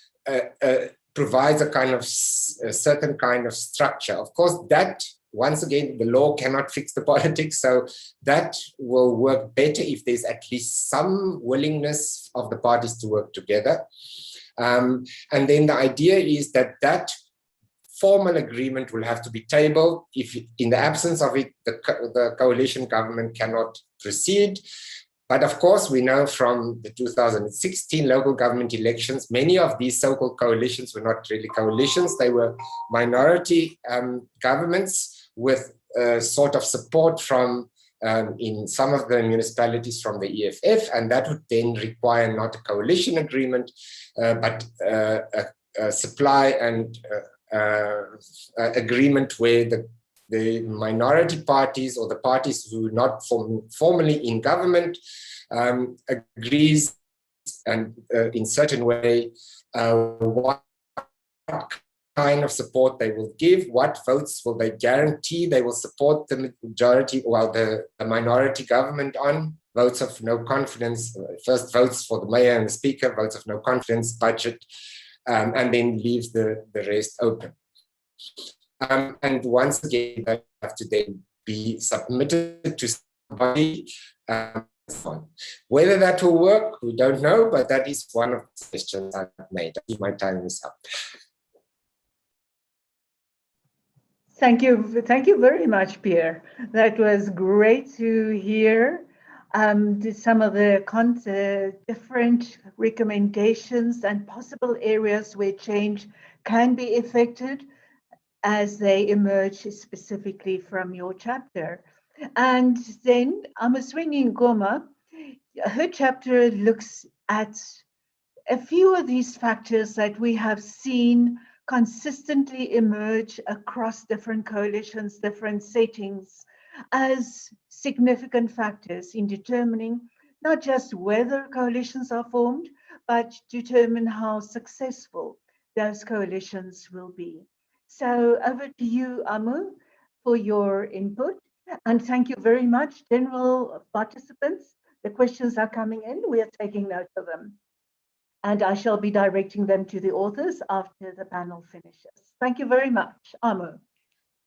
provides a certain kind of structure. Of course, that, once again, the law cannot fix the politics, so that will work better if there's at least some willingness of the parties to work together. And then the idea is that formal agreement will have to be tabled. If in the absence of it, the coalition government cannot proceed. But of course, we know from the 2016 local government elections, many of these so-called coalitions were not really coalitions. They were minority governments with sort of support from in some of the municipalities from the EFF, and that would then require not a coalition agreement, but a supply and agreement where the minority parties or the parties who are not formally in government agrees and in certain way what kind of support they will give, what votes will they guarantee they will support the majority, well, the minority government on, votes of no confidence, first votes for the mayor and the speaker, votes of no confidence, budget, and then leaves the rest open. And once again, they have to then be submitted to somebody. Whether that will work, we don't know, but that is one of the questions I've made. My time is up. Thank you very much, Pierre. That was great to hear some of the different recommendations and possible areas where change can be effected as they emerge specifically from your chapter. And then Amaswini Ngoma, her chapter looks at a few of these factors that we have seen consistently emerge across different coalitions, different settings, as significant factors in determining not just whether coalitions are formed, but determine how successful those coalitions will be. So over to you, Amu, for your input. And thank you very much, general participants. The questions are coming in. We are taking note of them. And I shall be directing them to the authors after the panel finishes. Thank you very much. Amu.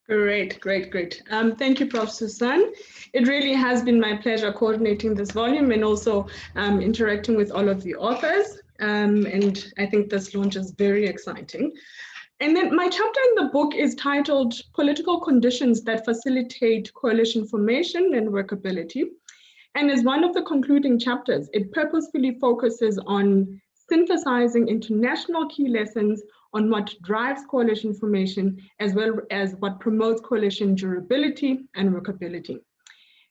Great. Thank you, Prof. Susan. It really has been my pleasure coordinating this volume and also interacting with all of the authors. And I think this launch is very exciting. And then my chapter in the book is titled Political Conditions that Facilitate Coalition Formation and Workability. And as one of the concluding chapters, it purposefully focuses on synthesizing international key lessons on what drives coalition formation, as well as what promotes coalition durability and workability.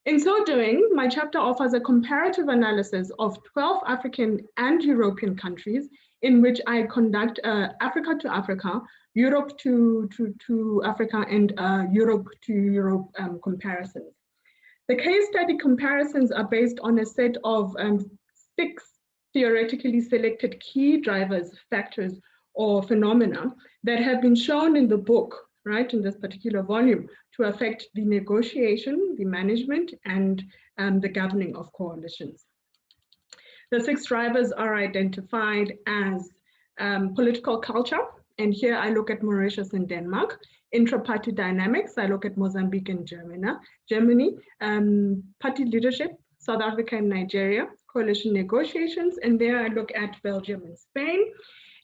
In so doing, my chapter offers a comparative analysis of 12 African and European countries in which I conduct Africa to Africa, Europe to Africa, and Europe to Europe comparisons. The case study comparisons are based on a set of 6 theoretically selected key drivers, factors, or phenomena that have been shown in the book, right, in this particular volume, to affect the negotiation, the management, and the governing of coalitions. The 6 drivers are identified as political culture, and here I look at Mauritius and Denmark. Intra-party dynamics, I look at Mozambique and Germany. Party leadership, South Africa and Nigeria. Coalition negotiations, and there I look at Belgium and Spain.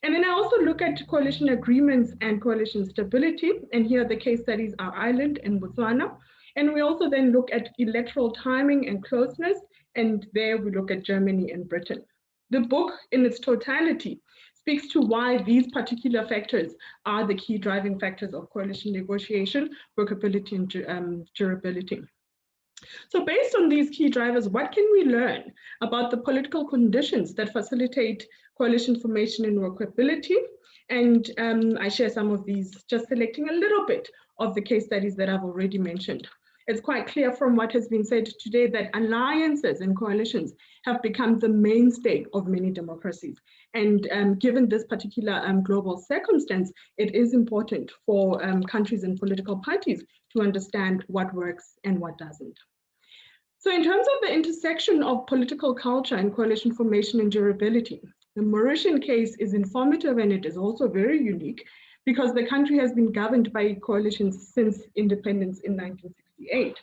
And then I also look at coalition agreements and coalition stability, and here the case studies are Ireland and Botswana. And we also then look at electoral timing and closeness, and there we look at Germany and Britain. The book in its totality speaks to why these particular factors are the key driving factors of coalition negotiation, workability, and durability. So based on these key drivers, what can we learn about the political conditions that facilitate coalition formation and workability? And I share some of these, just selecting a little bit of the case studies that I've already mentioned. It's quite clear from what has been said today that alliances and coalitions have become the mainstay of many democracies. And given this particular global circumstance, it is important for countries and political parties to understand what works and what doesn't. So in terms of the intersection of political culture and coalition formation and durability, the Mauritian case is informative, and it is also very unique because the country has been governed by coalitions since independence in 1968.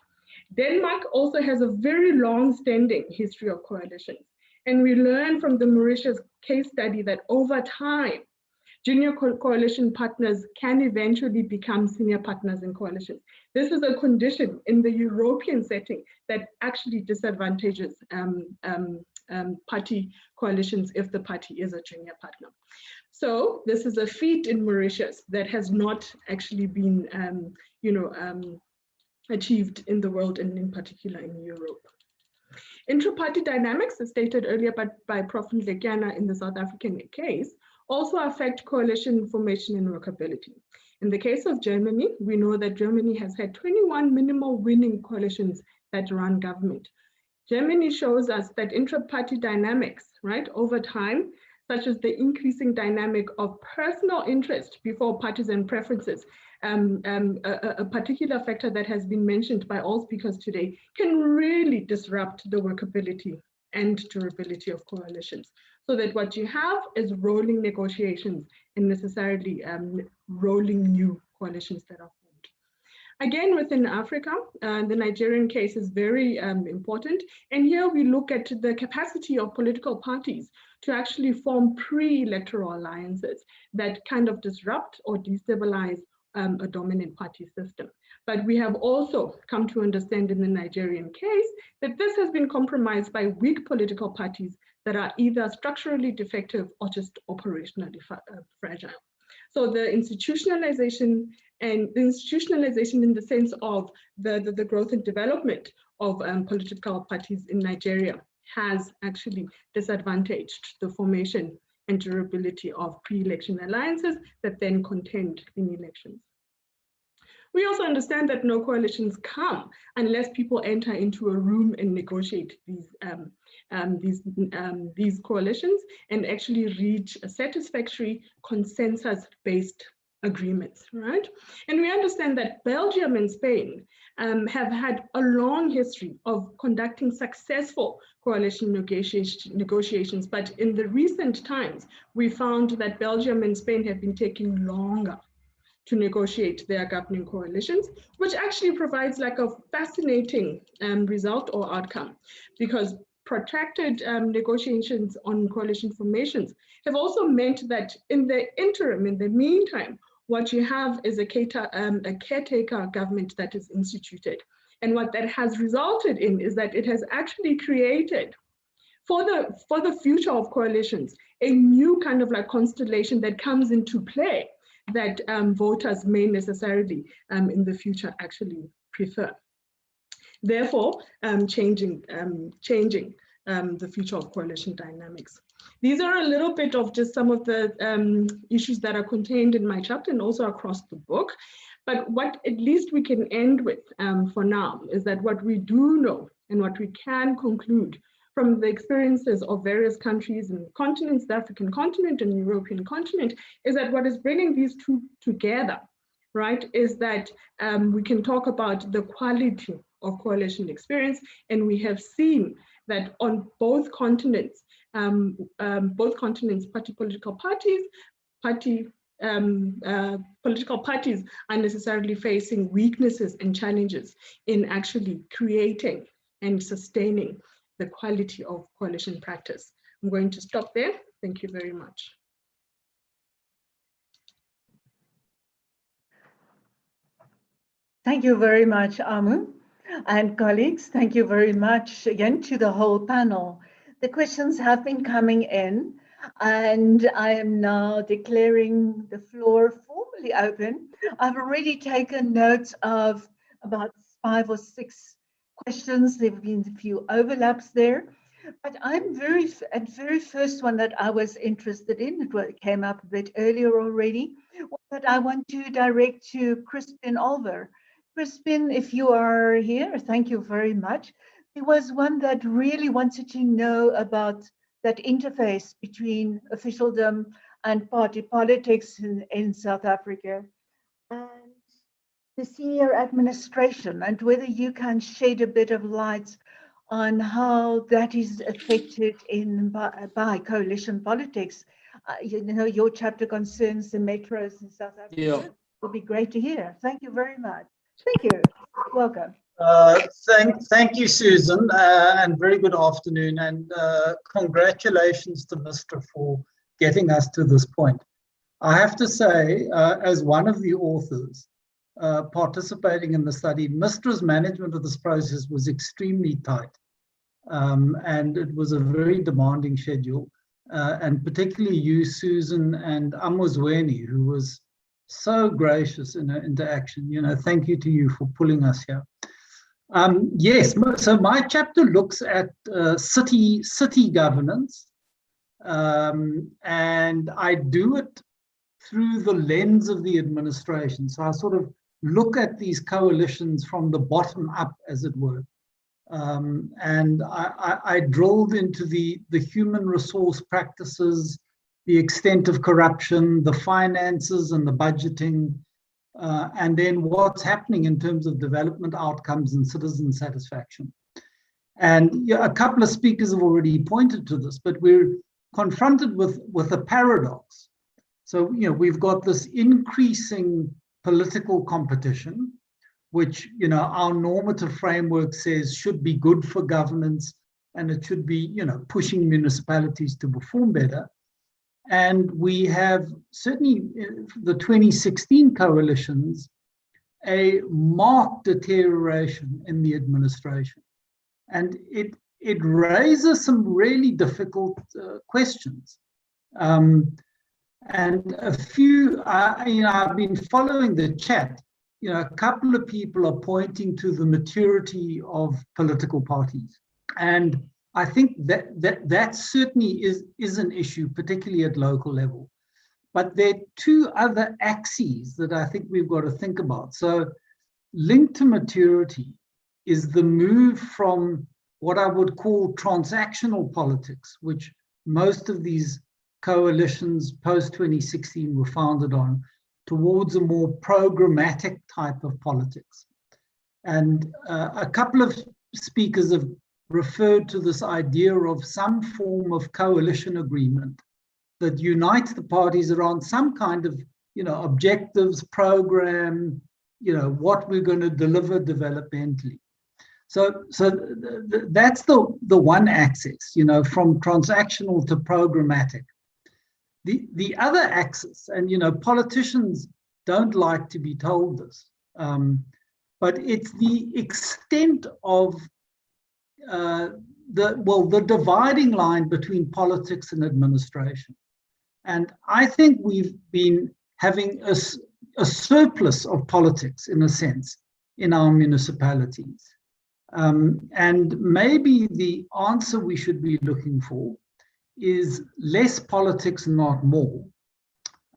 Denmark also has a very long-standing history of coalitions. And we learn from the Mauritius case study that over time, junior coalition partners can eventually become senior partners in coalitions. This is a condition in the European setting that actually disadvantages party coalitions if the party is a junior partner. So this is a feat in Mauritius that has not actually been achieved in the world, and in particular in Europe. Intra-party dynamics, as stated earlier by Prof. Ndlekiana in the South African case, also affect coalition formation and workability. In the case of Germany, we know that Germany has had 21 minimal winning coalitions that run government. Germany shows us that intra-party dynamics, right, over time, such as the increasing dynamic of personal interest before partisan preferences. A particular factor that has been mentioned by all speakers today can really disrupt the workability and durability of coalitions, so that what you have is rolling negotiations and necessarily rolling new coalitions that are formed. Again, within Africa, the Nigerian case is very important. And here we look at the capacity of political parties to actually form pre-electoral alliances that kind of disrupt or destabilize a dominant party system. But we have also come to understand in the Nigerian case that this has been compromised by weak political parties that are either structurally defective or just operationally fragile. So the institutionalization in the sense of the growth and development of political parties in Nigeria has actually disadvantaged the formation and durability of pre-election alliances that then contend in elections. We also understand that no coalitions come unless people enter into a room and negotiate these coalitions and actually reach a satisfactory consensus-based agreements, right? And we understand that Belgium and Spain have had a long history of conducting successful coalition negotiations, but in the recent times, we found that Belgium and Spain have been taking longer to negotiate their governing coalitions, which actually provides like a fascinating result or outcome, because protracted negotiations on coalition formations have also meant that in the interim, in the meantime, what you have is a caretaker government that is instituted. And what that has resulted in is that it has actually created, for the future of coalitions, a new kind of like constellation that comes into play that voters may necessarily in the future actually prefer. Therefore, changing the future of coalition dynamics. These are a little bit of just some of the issues that are contained in my chapter and also across the book. But what at least we can end with for now is that what we do know and what we can conclude from the experiences of various countries and continents, the African continent and European continent, is that what is bringing these two together, right, is that we can talk about the quality of coalition experience, and we have seen that on both continents, political parties are necessarily facing weaknesses and challenges in actually creating and sustaining the quality of coalition practice. I'm going to stop there. Thank you very much. Thank you very much, Amu. And colleagues, thank you very much again to the whole panel. The questions have been coming in, and I am now declaring the floor formally open. I've already taken notes of about 5 or 6 questions. There have been a few overlaps there, but I'm very first one that I was interested in, it came up a bit earlier already, that I want to direct to Crispin Olver. Crispin, if you are here, thank you very much. There was one that really wanted to know about that interface between officialdom and party politics in South Africa, and the senior administration, and whether you can shed a bit of light on how that is affected by coalition politics. You know, your chapter concerns the metros in South Africa. Yeah. It would be great to hear. Thank you very much. Thank you. Welcome. Thank you, Susan, and very good afternoon, and congratulations to Mr. for getting us to this point. I have to say, as one of the authors participating in the study, Mistra's management of this process was extremely tight, and it was a very demanding schedule, and particularly you, Susan, and Amozweni, who was so gracious in her interaction. You know, thank you to you for pulling us here. Yes, so my chapter looks at city governance, and I do it through the lens of the administration. So I sort of look at these coalitions from the bottom up, as it were. And I drove into the human resource practices, the extent of corruption, the finances and the budgeting, and then what's happening in terms of development outcomes and citizen satisfaction. And a couple of speakers have already pointed to this, but we're confronted with a paradox. So, we've got this increasing political competition, which, our normative framework says should be good for governance, and it should be, pushing municipalities to perform better. And we have certainly the 2016 coalitions, a marked deterioration in the administration. And it raises some really difficult questions. And a few, I've been following the chat. A couple of people are pointing to the maturity of political parties. And I think that certainly is an issue, particularly at local level. But there are two other axes that I think we've got to think about. So linked to maturity is the move from what I would call transactional politics, which most of these coalitions post-2016 were founded on, towards a more programmatic type of politics. And a couple of speakers have referred to this idea of some form of coalition agreement that unites the parties around some kind of, objectives, program, what we're going to deliver developmentally. So that's the one axis, from transactional to programmatic. The other axis, and politicians don't like to be told this, but it's the extent of the dividing line between politics and administration. And I think we've been having a surplus of politics, in a sense, in our municipalities. And maybe the answer we should be looking for is less politics, not more.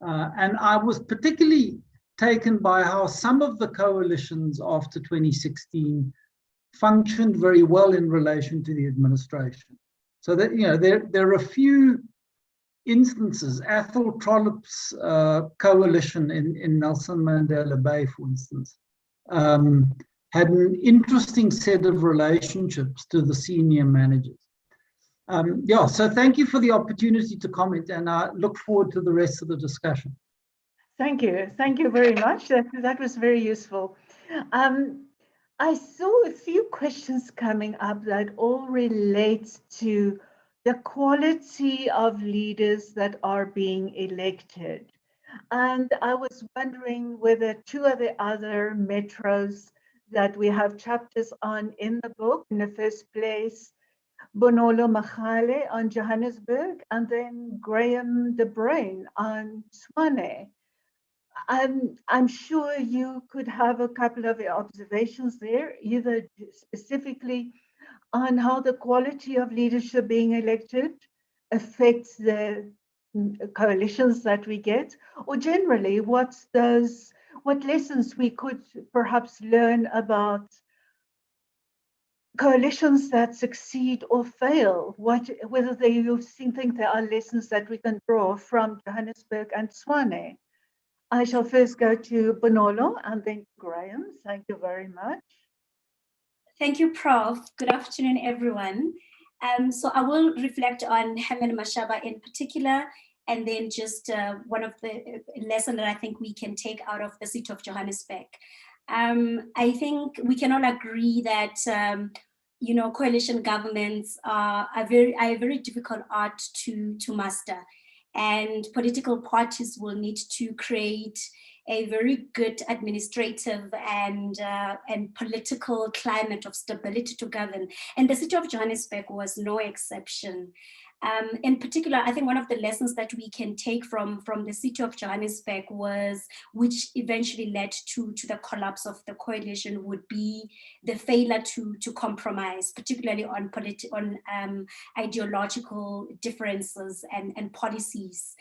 And I was particularly taken by how some of the coalitions after 2016 functioned very well in relation to the administration. So that, there are a few instances. Athol Trollope's coalition in Nelson Mandela Bay, for instance, had an interesting set of relationships to the senior managers. So thank you for the opportunity to comment, and I look forward to the rest of the discussion. Thank you. Thank you very much. That was very useful. I saw a few questions coming up that all relate to the quality of leaders that are being elected. And I was wondering whether two of the other metros that we have chapters on in the book, in the first place, Bonolo Machale on Johannesburg, and then Graham De Bruin on Tshwane. I'm sure you could have a couple of observations there, either specifically on how the quality of leadership being elected affects the coalitions that we get, or generally what lessons we could perhaps learn about coalitions that succeed or fail, whether you think there are lessons that we can draw from Johannesburg and Tshwane. I shall first go to Bonolo and then Graham. Thank you very much. Thank you, Prof. Good afternoon, everyone. So I will reflect on Herman Mashaba in particular, and then just one of the lessons that I think we can take out of the city of Johannesburg. I think we can all agree that coalition governments are a very difficult art to master, and political parties will need to create a very good administrative and political climate of stability to govern. And the city of Johannesburg was no exception. In particular, I think one of the lessons that we can take from the city of Johannesburg which eventually led to the collapse of the coalition, would be the failure to compromise, particularly on ideological differences and policies.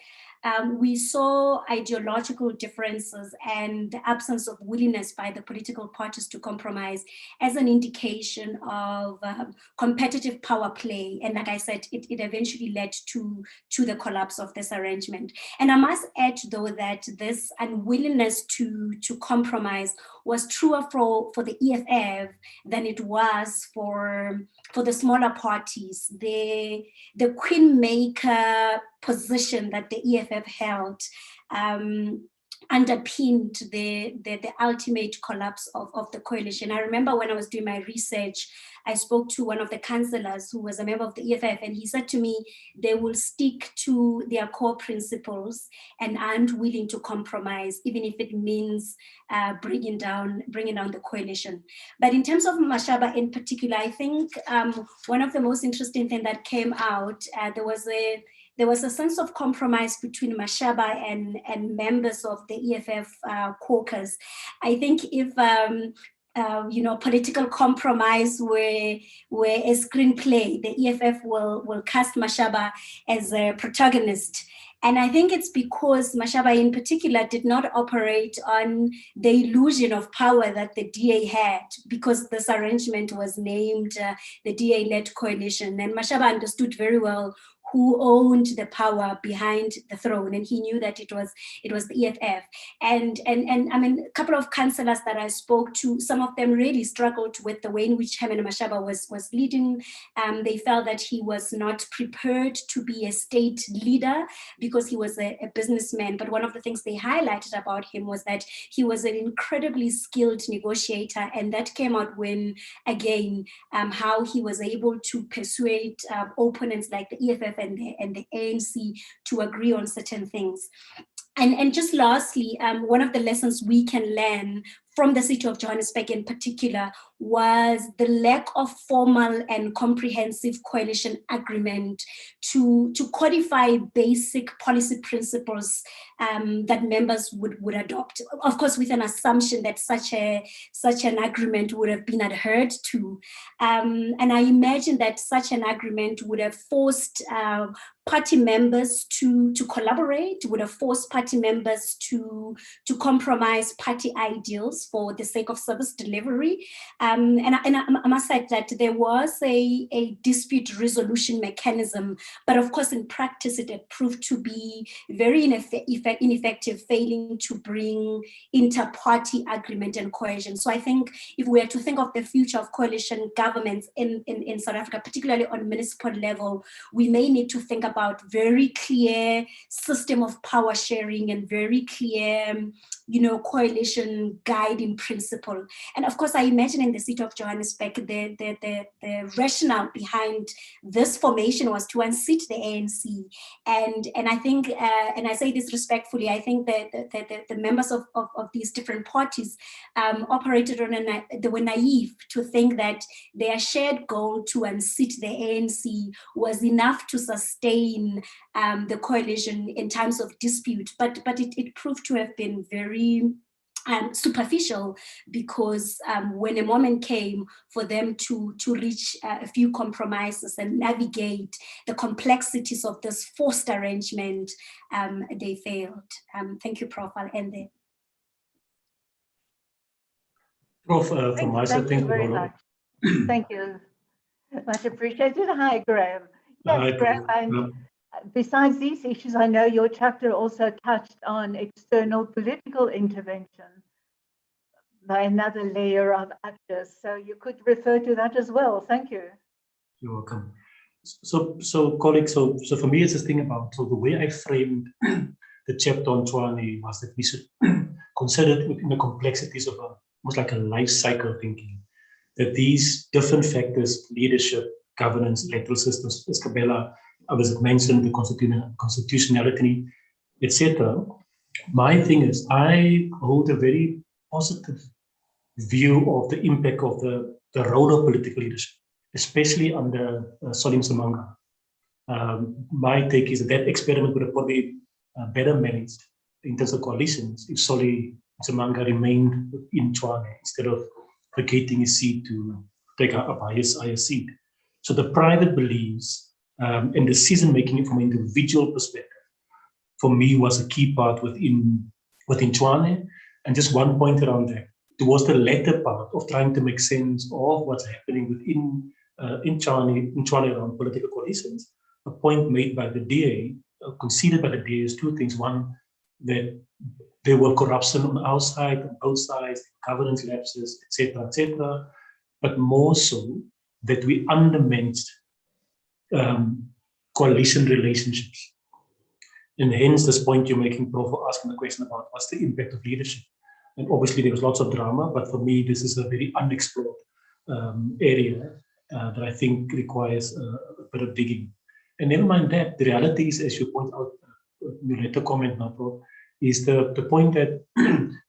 we saw ideological differences and the absence of willingness by the political parties to compromise as an indication of competitive power play. And like I said, it eventually led to the collapse of this arrangement. And I must add, though, that this unwillingness to compromise was truer for the EFF than it was for the smaller parties. The queen maker position that the EFF held underpinned the ultimate collapse of the coalition. I remember when I was doing my research, I spoke to one of the councillors who was a member of the EFF, and he said to me, they will stick to their core principles and aren't willing to compromise, even if it means bringing down the coalition. But in terms of Mashaba in particular, I think one of the most interesting things that came out, there was a sense of compromise between Mashaba and members of the EFF caucus. I think if political compromise were a screenplay, the EFF will cast Mashaba as a protagonist. And I think it's because Mashaba in particular did not operate on the illusion of power that the DA had, because this arrangement was named the DA-led coalition. And Mashaba understood very well who owned the power behind the throne, and he knew that it was the EFF. And I mean, a couple of councillors that I spoke to, some of them really struggled with the way in which Herman Mashaba was leading. They felt that he was not prepared to be a state leader because he was a businessman. But one of the things they highlighted about him was that he was an incredibly skilled negotiator, and that came out when, again, how he was able to persuade opponents like the EFF and the ANC to agree on certain things. And just lastly, one of the lessons we can learn from the city of Johannesburg in particular was the lack of formal and comprehensive coalition agreement to codify basic policy principles that members would adopt. Of course, with an assumption that such an agreement would have been adhered to. And I imagine that such an agreement would have forced party members to collaborate, would have forced party members to compromise party ideals for the sake of service delivery. And I must say that there was a dispute resolution mechanism, but of course in practice it had proved to be very ineffective, failing to bring inter-party agreement and cohesion. So I think if we are to think of the future of coalition governments in South Africa, particularly on municipal level, we may need to think about very clear system of power sharing and very clear, coalition guiding principle. And of course, I imagine in the city of Johannesburg, the rationale behind this formation was to unseat the ANC. And I think, and I say this respectfully, I think that the members of these different parties operated they were naive to think that their shared goal to unseat the ANC was enough to sustain the coalition in times of dispute, but it proved to have been very superficial, because when a moment came for them to reach a few compromises and navigate the complexities of this forced arrangement, they failed. Thank you, Prof. I'll end there. Prof, from my side, thank you very much. Thank you. Much appreciated. Hi, Graham. Yes, Hi, Graham. And besides these issues, I know your chapter also touched on external political intervention by another layer of actors. So you could refer to that as well. Thank you. You're welcome. So colleagues, so for me, it's this thing about, so the way I framed the chapter on Tshwane was that we should consider it within the complexities of almost like a life cycle thinking, that these different factors, leadership, governance, electoral systems, as Kabela was mentioned, the constitutionality, etc. My thing is, I hold a very positive view of the impact of the role of political leadership, especially under Solly Msimanga. My take is that experiment would have probably better managed in terms of coalitions if Solly Msimanga remained in Tshwane instead of vacating his seat to take up a higher seat. So the private beliefs and decision-making from an individual perspective, for me was a key part within Tshwane. And just one point around that, towards the latter part of trying to make sense of what's happening within in Tshwane around political coalitions, a point made by the DA, conceded by the DA, is two things. One, that there were corruption on our side, on both sides, governance lapses, etc., but more so that we undermanaged coalition relationships. And hence this point you're making, Prof, for asking the question about what's the impact of leadership. And obviously there was lots of drama, but for me, this is a very unexplored area that I think requires a bit of digging. And never mind that, the reality is, as you point out, your later comment now, Prof, is the point that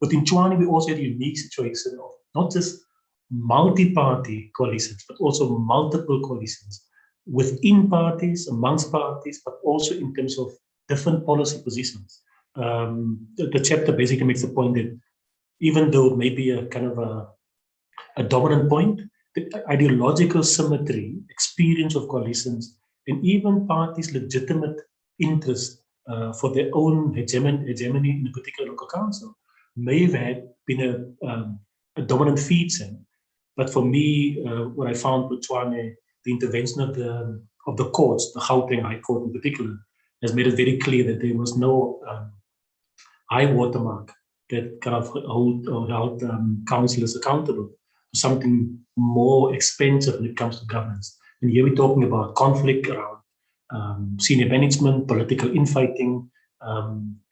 within Tshwane, we also had a unique situation of not just multi-party coalitions, but also multiple coalitions within parties, amongst parties, but also in terms of different policy positions. The chapter basically makes the point that even though it may be a kind of a dominant point, the ideological symmetry, experience of coalitions, and even parties' legitimate interest for their own hegemony in a particular local council may have been a dominant feature. But for me, what I found with Tshwane, the intervention of the courts, the Gauteng High Court in particular, has made it very clear that there was no high watermark that kind of held councillors accountable for something more expensive when it comes to governance. And here we're talking about conflict around senior management, political infighting,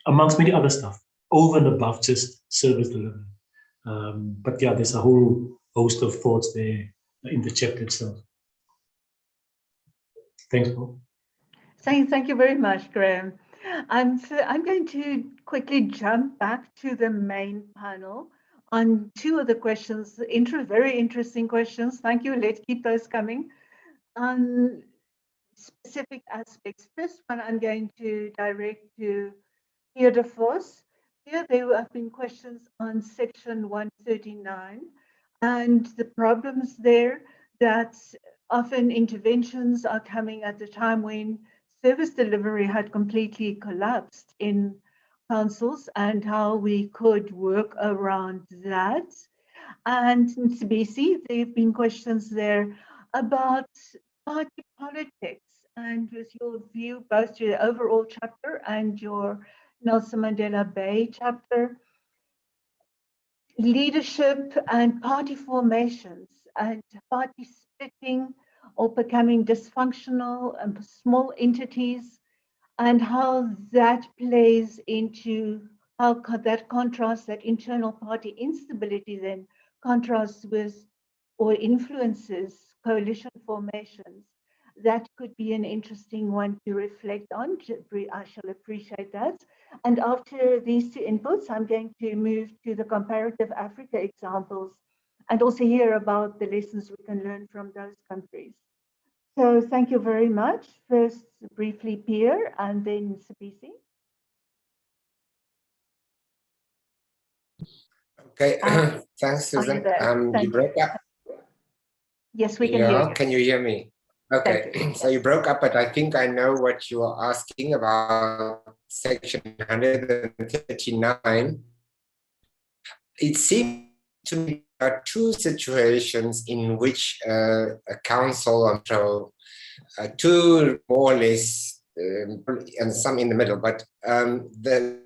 amongst many other stuff, over and above just service delivery. But yeah, there's a whole host of thoughts there in the chapter itself. Thanks, Paul. Thank you very much, Graham. So I'm going to quickly jump back to the main panel on two of the questions, very interesting questions. Thank you. Let's keep those coming. On specific aspects. First one I'm going to direct to Pierre de Vos. Here there have been questions on section 139 and the problems there, that often interventions are coming at a time when service delivery had completely collapsed in councils, and how we could work around that. And in Sibisi, there have been questions there about party politics, and with your view both to the overall chapter and your Nelson Mandela Bay chapter, leadership and party formations and party splitting or becoming dysfunctional and small entities, and how that plays into how that contrasts, that internal party instability then contrasts with or influences coalition formations. That could be an interesting one to reflect on. I shall appreciate that. And after these two inputs, I'm going to move to the comparative Africa examples and also hear about the lessons we can learn from those countries. So thank you very much. First, briefly, Pierre, and then Sibisi. Okay, thanks, Susan. You broke up. Yes, we can hear you. Can you hear me? Okay, so you broke up, but I think I know what you are asking about section 139. It seems to me there are two situations in which a council or two more or less, and some in the middle, but the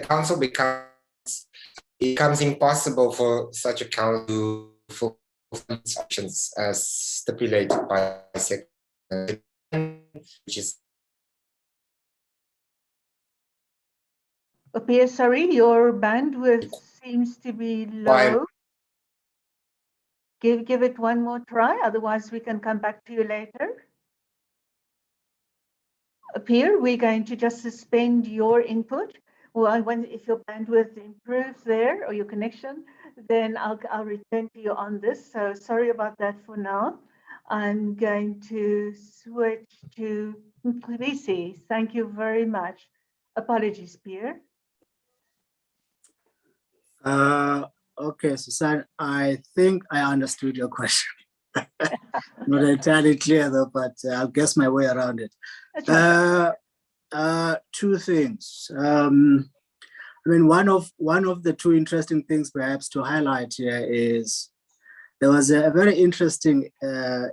council becomes impossible for such a council to fulfill its options as stipulated by section, which is. Pierre, sorry, your bandwidth seems to be low. Give it one more try, otherwise we can come back to you later. Pierre, we're going to just suspend your input. Well, if your bandwidth improves there or your connection, then I'll return to you on this. So sorry about that for now. I'm going to switch to Mclisi. Thank you very much. Apologies, Pierre. Okay, Susan, I think I understood your question. Not entirely clear though, but I'll guess my way around it. two things. I mean, one of the two interesting things perhaps to highlight here is there was a very interesting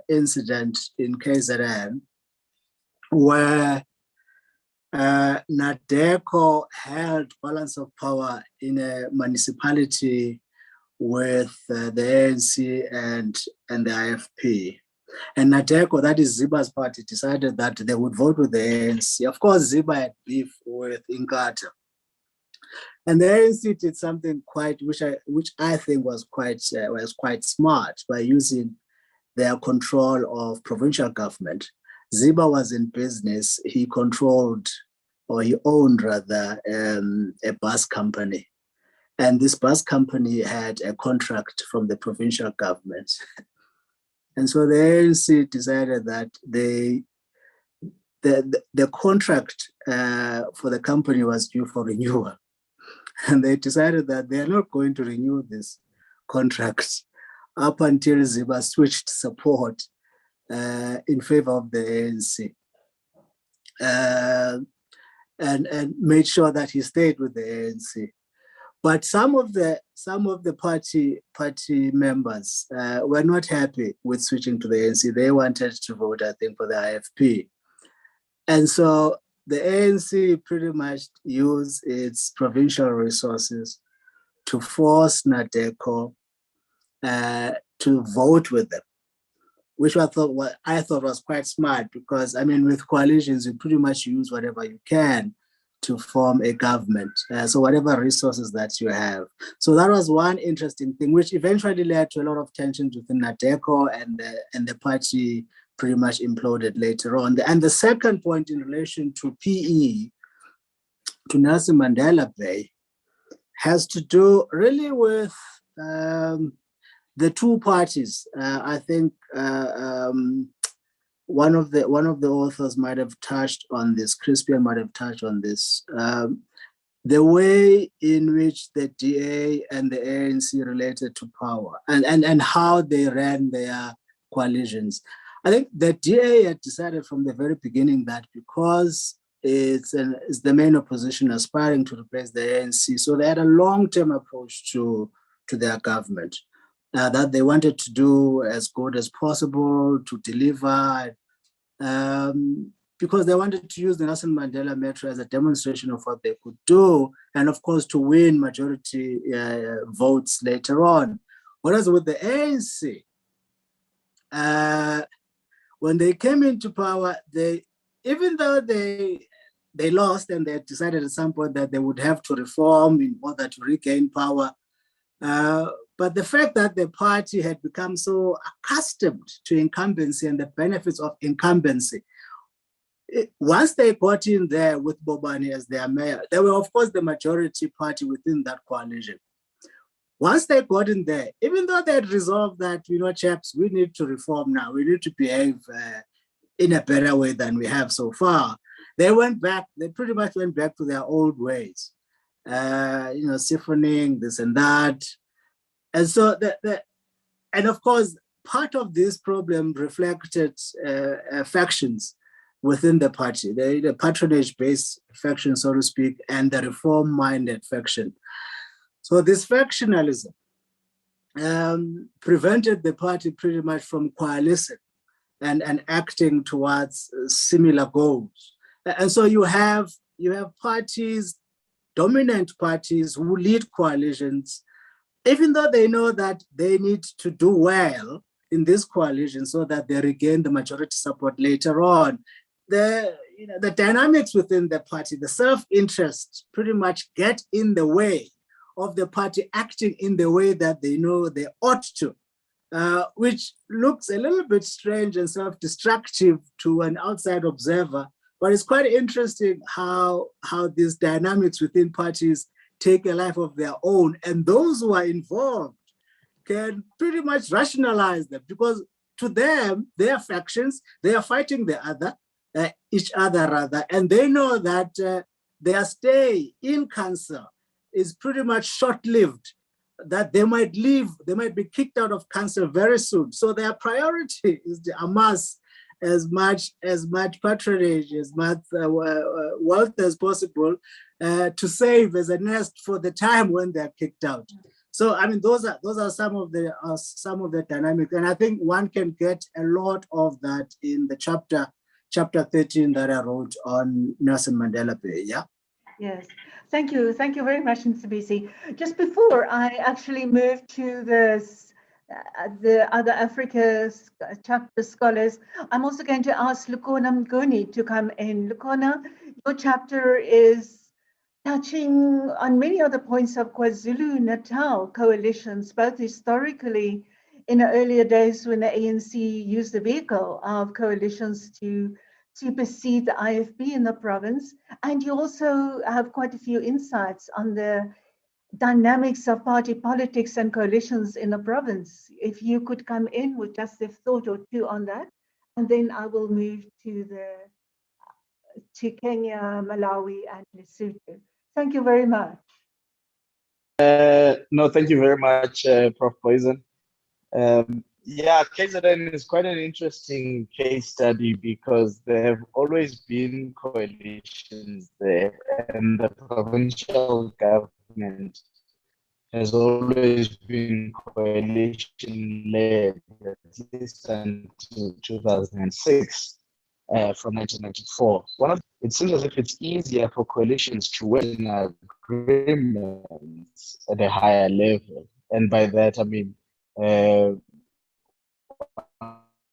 incident in KZN where NADECO held balance of power in a municipality with the ANC and the IFP. And NADECO, that is Ziba's party, decided that they would vote with the ANC. Of course, Ziba had beef with Inkatha. And the ANC did something which I think was quite smart by using their control of provincial government. Ziba was in business. He controlled, or he owned rather, a bus company. And this bus company had a contract from the provincial government. And so the ANC decided that the contract for the company was due for renewal. And they decided that they are not going to renew this contract up until Ziba switched support in favor of the ANC and made sure that he stayed with the ANC. But some of the party members were not happy with switching to the ANC. They wanted to vote, I think, for the IFP. And so the ANC pretty much used its provincial resources to force NADECO to vote with them, which I thought was quite smart, because I mean, with coalitions, you pretty much use whatever you can to form a government. So whatever resources that you have. So that was one interesting thing, which eventually led to a lot of tensions within NADECO, and the party pretty much imploded later on. And the second point in relation to PE, to Nelson Mandela Bay, has to do really with the two parties. I think one of the authors might have touched on this, Crispian might have touched on this, the way in which the DA and the ANC related to power and how they ran their coalitions. I think the DA had decided from the very beginning that because it's the main opposition aspiring to replace the ANC, so they had a long-term approach to their government. That they wanted to do as good as possible, to deliver, because they wanted to use the Nelson Mandela Metro as a demonstration of what they could do, and of course to win majority votes later on. Whereas with the ANC, when they came into power, even though they lost and they decided at some point that they would have to reform in order to regain power, but the fact that the party had become so accustomed to incumbency and the benefits of incumbency, once they got in there with Bobani as their mayor, they were of course the majority party within that coalition. Once they got in there, even though they had resolved that, chaps, we need to reform now, we need to behave in a better way than we have so far, they pretty much went back to their old ways, siphoning this and that. And so, and of course, part of this problem reflected factions within the party, the patronage-based faction, so to speak, and the reform-minded faction. So this factionalism prevented the party pretty much from coalescing and acting towards similar goals. And so you have parties, dominant parties who lead coalitions, even though they know that they need to do well in this coalition so that they regain the majority support later on. The dynamics within the party, the self-interest pretty much get in the way of the party acting in the way that they know they ought to, which looks a little bit strange and self-destructive to an outside observer. But it's quite interesting how these dynamics within parties take a life of their own, and those who are involved can pretty much rationalize them, because to them, their factions, they are fighting each other, and they know that their stay in council is pretty much short-lived, that they might leave, they might be kicked out of council very soon. So their priority is to amass as much patronage, as much wealth as possible to save as a nest for the time when they're kicked out. So I mean, those are some of the dynamics, and I think one can get a lot of that in the chapter 13 that I wrote on Nelson Mandela Bay. Yeah. Yes, thank you very much, Nsibisi. Just before I actually move to the other Africa chapter scholars, I'm also going to ask Lukona Mguni to come in. Lukona, your chapter is touching on many other points of KwaZulu-Natal coalitions, both historically in the earlier days when the ANC used the vehicle of coalitions to supersede the IFP in the province. And you also have quite a few insights on the dynamics of party politics and coalitions in the province. If you could come in with just a thought or two on that, and then I will move to Kenya, Malawi, and Lesotho. Thank you very much. No, thank you very much, Prof. Poison. Yeah, KZN is quite an interesting case study because there have always been coalitions there, and the provincial government has always been coalition-led, at least until 2006, from 1994. It seems as if it's easier for coalitions to work in agreements at a higher level, and by that I mean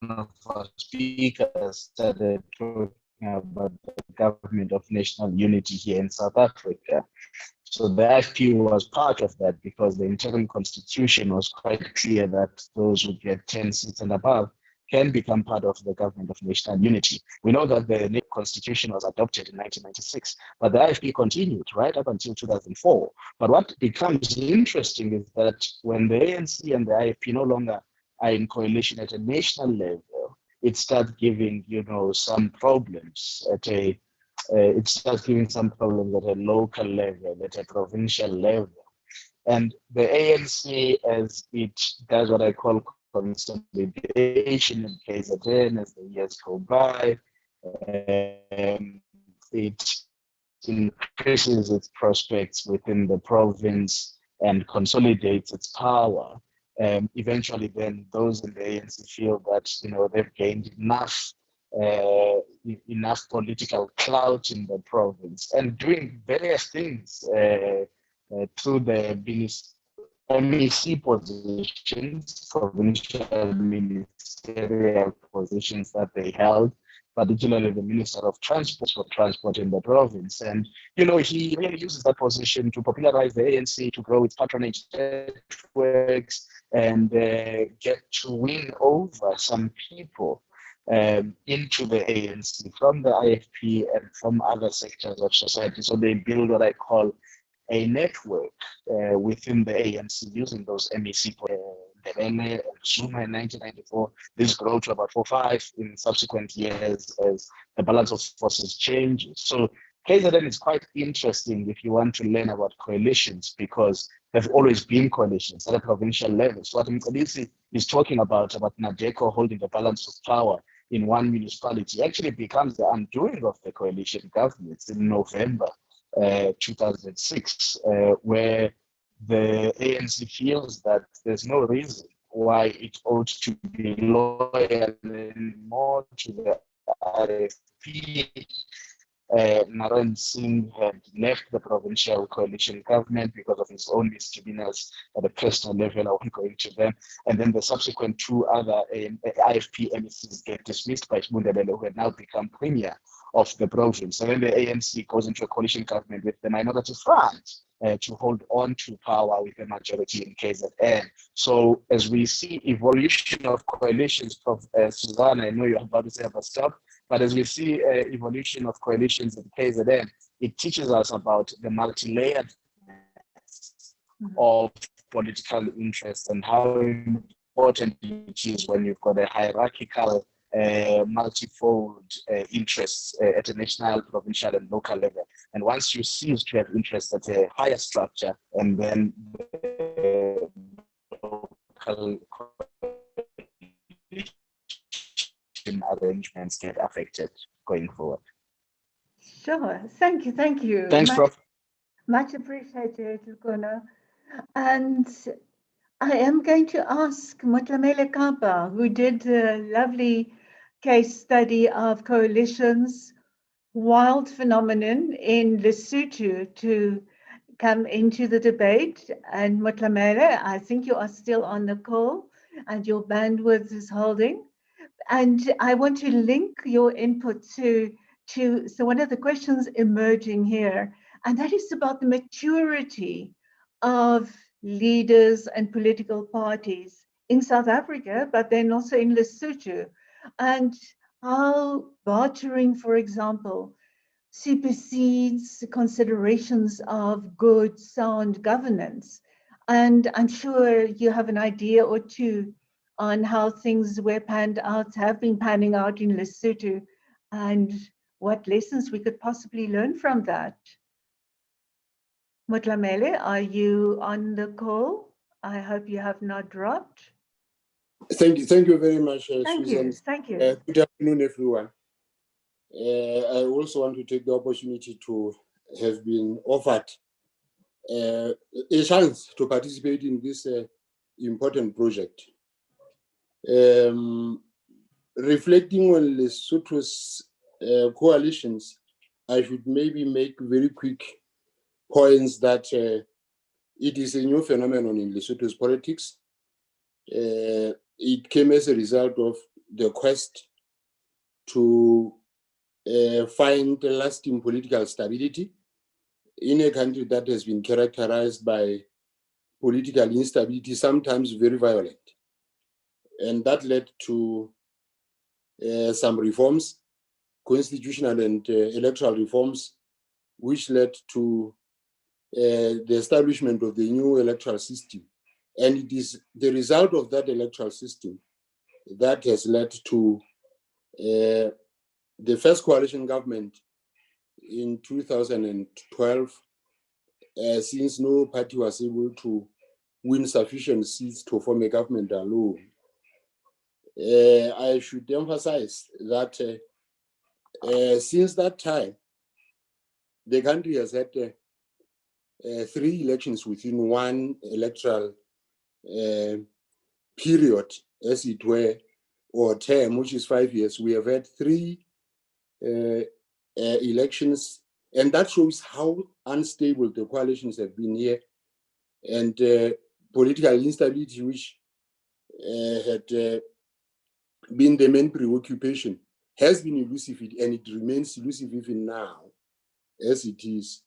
one of our speakers started talking about the government of national unity here in South Africa. So the IFP was part of that because the interim constitution was quite clear that those who get 10 seats and above can become part of the government of national unity. We know that the constitution was adopted in 1996, but the IFP continued right up until 2004. But what becomes interesting is that when the ANC and the IFP no longer are in coalition at a national level, it starts giving, some problems at a local level, at a provincial level. And the ANC, as it does what I call consolidation in KZN as the years go by, it increases its prospects within the province and consolidates its power. Eventually, then those in the ANC feel that they've gained enough political clout in the province and doing various things through the MEC positions, provincial ministerial positions that they held, particularly the Minister of Transport for transport in the province. And, he really uses that position to popularize the ANC, to grow its patronage networks, and get to win over some people into the ANC from the IFP and from other sectors of society. So they build what I call a network within the ANC using those MEC Ndebele and Zuma in 1994. This grew to about 4-5 in subsequent years as the balance of forces changes. So KZN is quite interesting if you want to learn about coalitions, because there have always been coalitions at a provincial level. So what Mqadisi is talking about Nadeko holding the balance of power in one municipality actually becomes the undoing of the coalition governments in November 2006, where the ANC feels that there's no reason why it ought to be loyal anymore to the RFP. Naren Singh had left the provincial coalition government because of his own misdemeanors at a personal level. I won't go into them. And then the subsequent 2 other IFP MECs get dismissed by Ndebele, who had now become premier of the province. And then the ANC goes into a coalition government with the minority front to hold on to power with a majority in KZN. So as we see evolution of coalitions, Prof. Susanna, I know you're about to say about stuff, but as we see evolution of coalitions in KZN, it teaches us about the multi-layered of political interest and how important it is when you've got a hierarchical, multifold interests at a national, provincial, and local level. And once you cease to have interests at a higher structure, and then the local are arrangements get affected going forward. Sure. Thank you. Thank you. Thanks, Prof. Much appreciated, Lukono. And I am going to ask Motlamele Kapa, who did a lovely case study of coalitions, wild phenomenon in Lesotho, to come into the debate. And Motlamele, I think you are still on the call and your bandwidth is holding. And I want to link your input to so one of the questions emerging here, and that is about the maturity of leaders and political parties in South Africa, but then also in Lesotho, and how bartering, for example, supersedes considerations of good, sound governance. And I'm sure you have an idea or two on how things have been panning out in Lesotho, and what lessons we could possibly learn from that. Motlamele, are you on the call? I hope you have not dropped. Thank you very much, Susan. Thank you. Good afternoon, everyone. I also want to take the opportunity to have been offered a chance to participate in this important project. Reflecting on Lesotho's coalitions, I should maybe make very quick points that it is a new phenomenon in Lesotho's politics. It came as a result of the quest to find lasting political stability in a country that has been characterized by political instability, sometimes very violent. And that led to some reforms, constitutional and electoral reforms, which led to the establishment of the new electoral system. And it is the result of that electoral system that has led to the first coalition government in 2012, since no party was able to win sufficient seats to form a government alone. I should emphasize that since that time, the country has had 3 elections within one electoral period, as it were, or term, which is 5 years. We have had 3 elections, and that shows how unstable the coalitions have been here, and political instability, which had been the main preoccupation, has been elusive, and it remains elusive even now, as it is.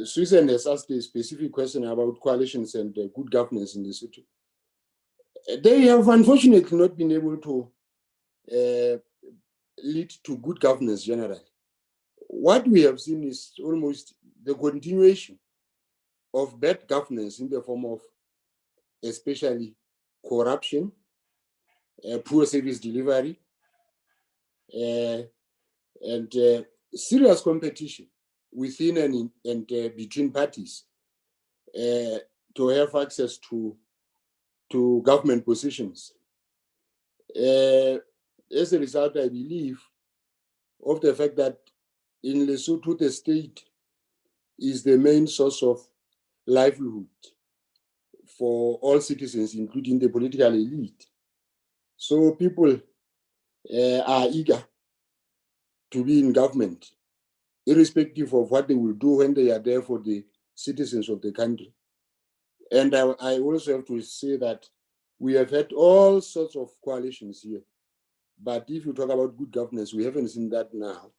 Susan has asked a specific question about coalitions and good governance in Lesotho. They have unfortunately not been able to lead to good governance generally. What we have seen is almost the continuation of bad governance in the form of especially corruption, poor service delivery, and serious competition within and between parties to have access to government positions. As a result, I believe, of the fact that in Lesotho, the state is the main source of livelihood for all citizens, including the political elite. So people are eager to be in government, irrespective of what they will do when they are there for the citizens of the country. And I also have to say that we have had all sorts of coalitions here. But if you talk about good governance, we haven't seen that now.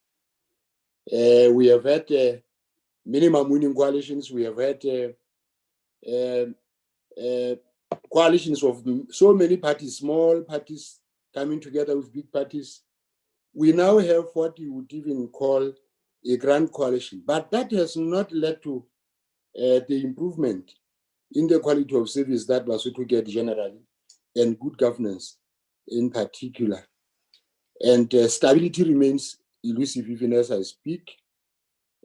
We have had minimum winning coalitions. We have had coalitions of so many parties, small parties coming together with big parties. We now have what you would even call a grand coalition, but that has not led to the improvement in the quality of service that Lesotho get generally, and good governance in particular. And stability remains elusive even as I speak.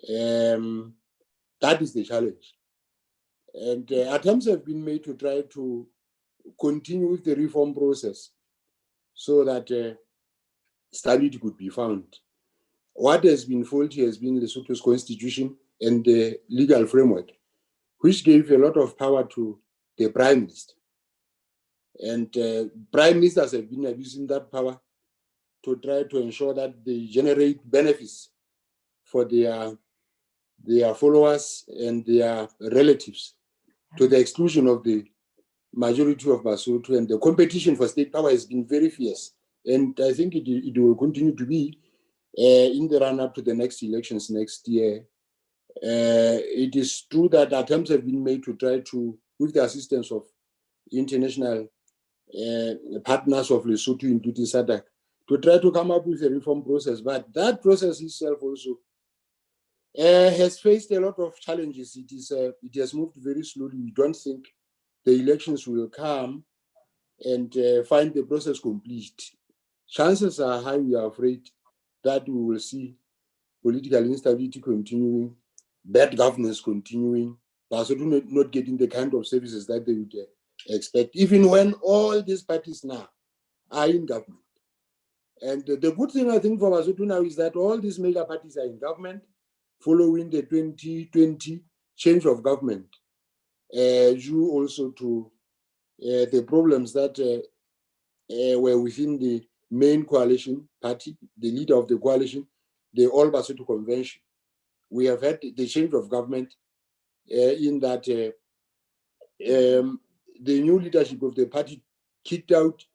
That is the challenge. And attempts have been made to try to continue with the reform process. so that stability could be found. What has been faulty has been Lesotho's constitution and the legal framework, which gave a lot of power to the prime minister. And prime ministers have been abusing that power to try to ensure that they generate benefits for their followers and their relatives, to the exclusion of the majority of Basotho. And the competition for state power has been very fierce. And I think it will continue to be in the run-up to the next elections next year. It is true that attempts have been made to try to, with the assistance of international partners of Lesotho, including SADC, to try to come up with a reform process. But that process itself also has faced a lot of challenges. It has moved very slowly. We don't think the elections will come and find the process complete. Chances are high, we are afraid, that we will see political instability continuing, bad governance continuing, Basotho not getting the kind of services that they would expect, even when all these parties now are in government. And the good thing, I think, for Basotho now is that all these major parties are in government following the 2020 change of government, due also to the problems that were within the main coalition party, the leader of the coalition, the All Basotho Convention. We have had the change of government in that the new leadership of the party kicked out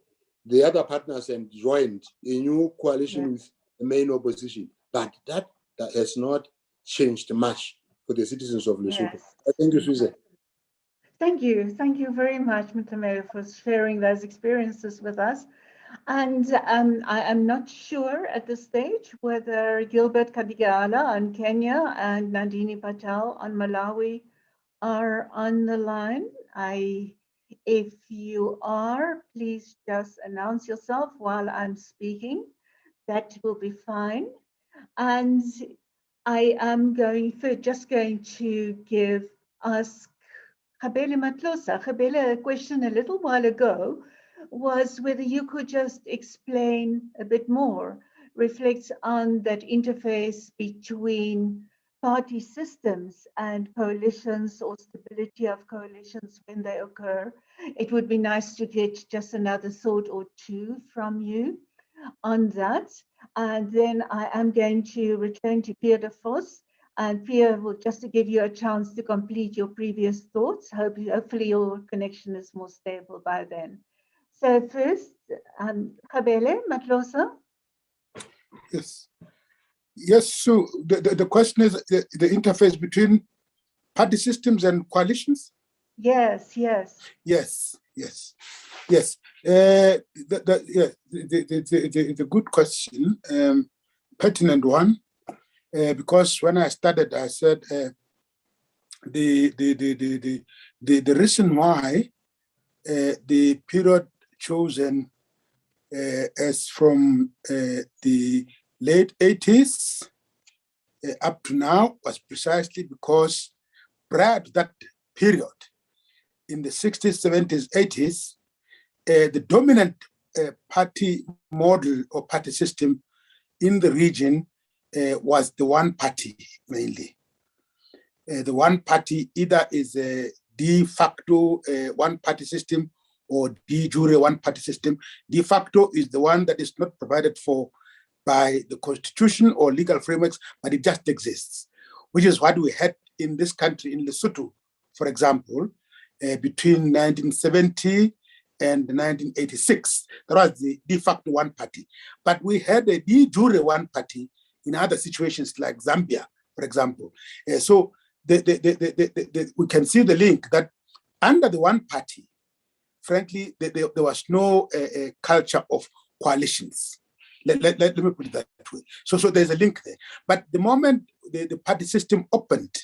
the other partners and joined a new coalition with the main opposition. But that has not changed much for the citizens of Lesotho. Yes. Thank you, Susan. Thank you. Thank you very much, Mr. for sharing those experiences with us. And I am not sure at this stage whether Gilbert Kadigala on Kenya and Nandini Patel on Malawi are on the line. If you are, please just announce yourself while I'm speaking. That will be fine. And I am just going to ask Khabele Matlosa. Khabele, a question a little while ago was whether you could just explain a bit more, reflect on that interface between party systems and coalitions, or stability of coalitions when they occur. It would be nice to get just another thought or two from you on that. And then I am going to return to Pierre de Vos. And Pierre, will just to give you a chance to complete your previous thoughts. Hopefully your connection is more stable by then. So first, Khabele Matlosa. Yes. Yes, so the question is the interface between party systems and coalitions? Yes, yes. Yes, yes, yes. It's a good question, pertinent one, because when I started, I said the reason why the period chosen as from the late 80s up to now was precisely because prior to that period, in the 60s, 70s, 80s, the dominant party model or party system in the region was the one party mainly. The one party either is a de facto one party system or de jure one party system. De facto is the one that is not provided for by the constitution or legal frameworks, but it just exists, which is what we had in this country, in Lesotho, for example, between 1970 and 1986. That was the de facto one party. But we had a de jure one party in other situations like Zambia, for example. So we can see the link that under the one party, frankly, there was no culture of coalitions. Let me put it that way. So there's a link there. But the moment the party system opened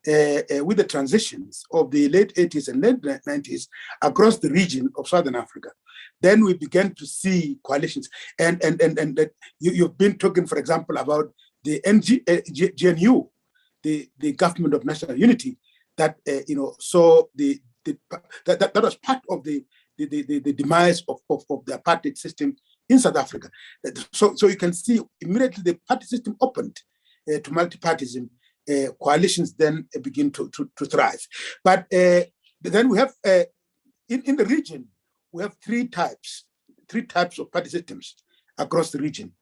with the transitions of the late 80s and late 90s across the region of Southern Africa, then we began to see coalitions. And you've been talking, for example, about the GNU, the Government of National Unity, that that was part of the the demise of the apartheid system in South Africa. So you can see immediately the party system opened to multi-partyism, coalitions then begin to thrive. But then we have, in the region, we have three types of party systems across the region.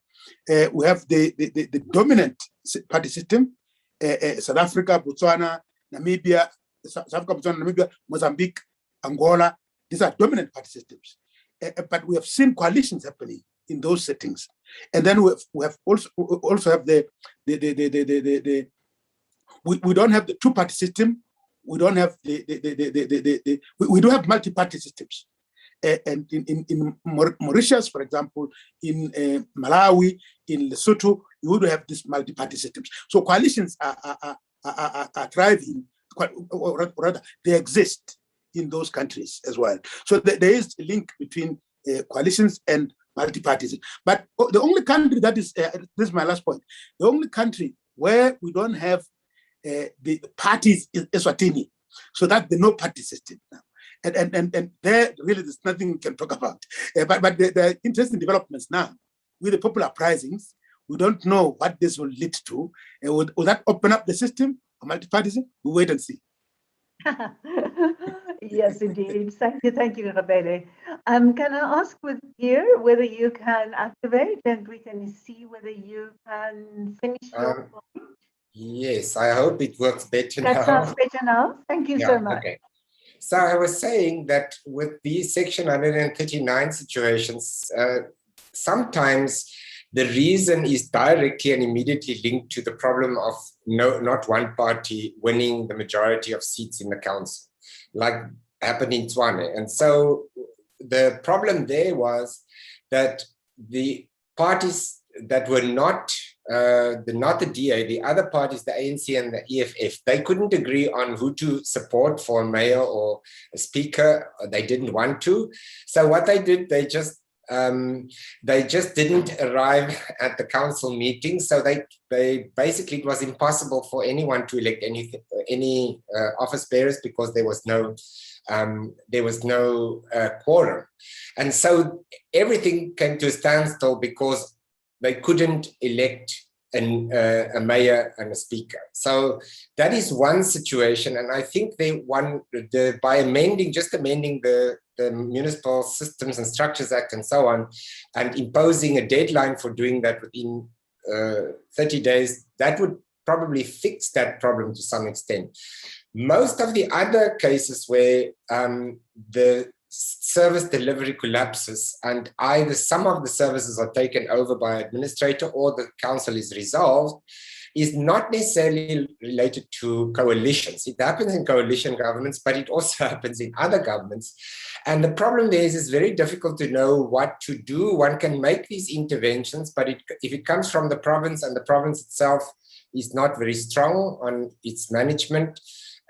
We have the dominant party system, South Africa, Botswana, Namibia, Mozambique, Angola. These are dominant party systems. But we have seen coalitions happening in those settings. And then we have also have we don't have the two-party system. We don't have we do have multi-party systems. And in Mauritius, for example, in Malawi, in Lesotho, you would have these multi-party systems. So coalitions are thriving, or rather, they exist in those countries as well. So there is a link between coalitions and multi-partyism. But the only country that is, this is my last point, the only country where we don't have the parties is Eswatini. So that's the no-party system now. And there really there's nothing we can talk about. But there are interesting developments now with the popular uprisings. We don't know what this will lead to. Will that open up the system of multipartyism? We'll wait and see. Yes, indeed. Thank you, Rabele. Can I ask with Pierre whether you can activate and we can see whether you can finish your point? Yes, I hope it works better now. That sounds better now. Thank you so much. Okay. So I was saying that with these Section 139 situations, sometimes the reason is directly and immediately linked to the problem of not one party winning the majority of seats in the council, like happened in Tswane. And so the problem there was that the parties that were not the DA, the other parties, the ANC and the EFF, they couldn't agree on who to support for a mayor or a speaker. They didn't want to. So what they did, they just didn't arrive at the council meeting. So they basically, it was impossible for anyone to elect any office bearers because there was no quorum. And so everything came to a standstill because they couldn't elect a mayor and a speaker. So that is one situation. And I think by amending the Municipal Systems and Structures Act and so on, and imposing a deadline for doing that within 30 days, that would probably fix that problem to some extent. Most of the other cases where the service delivery collapses and either some of the services are taken over by an administrator or the council is resolved is not necessarily related to coalitions. It happens in coalition governments, but it also happens in other governments. And the problem there is it's very difficult to know what to do. One can make these interventions, but if it comes from the province and the province itself is not very strong on its management,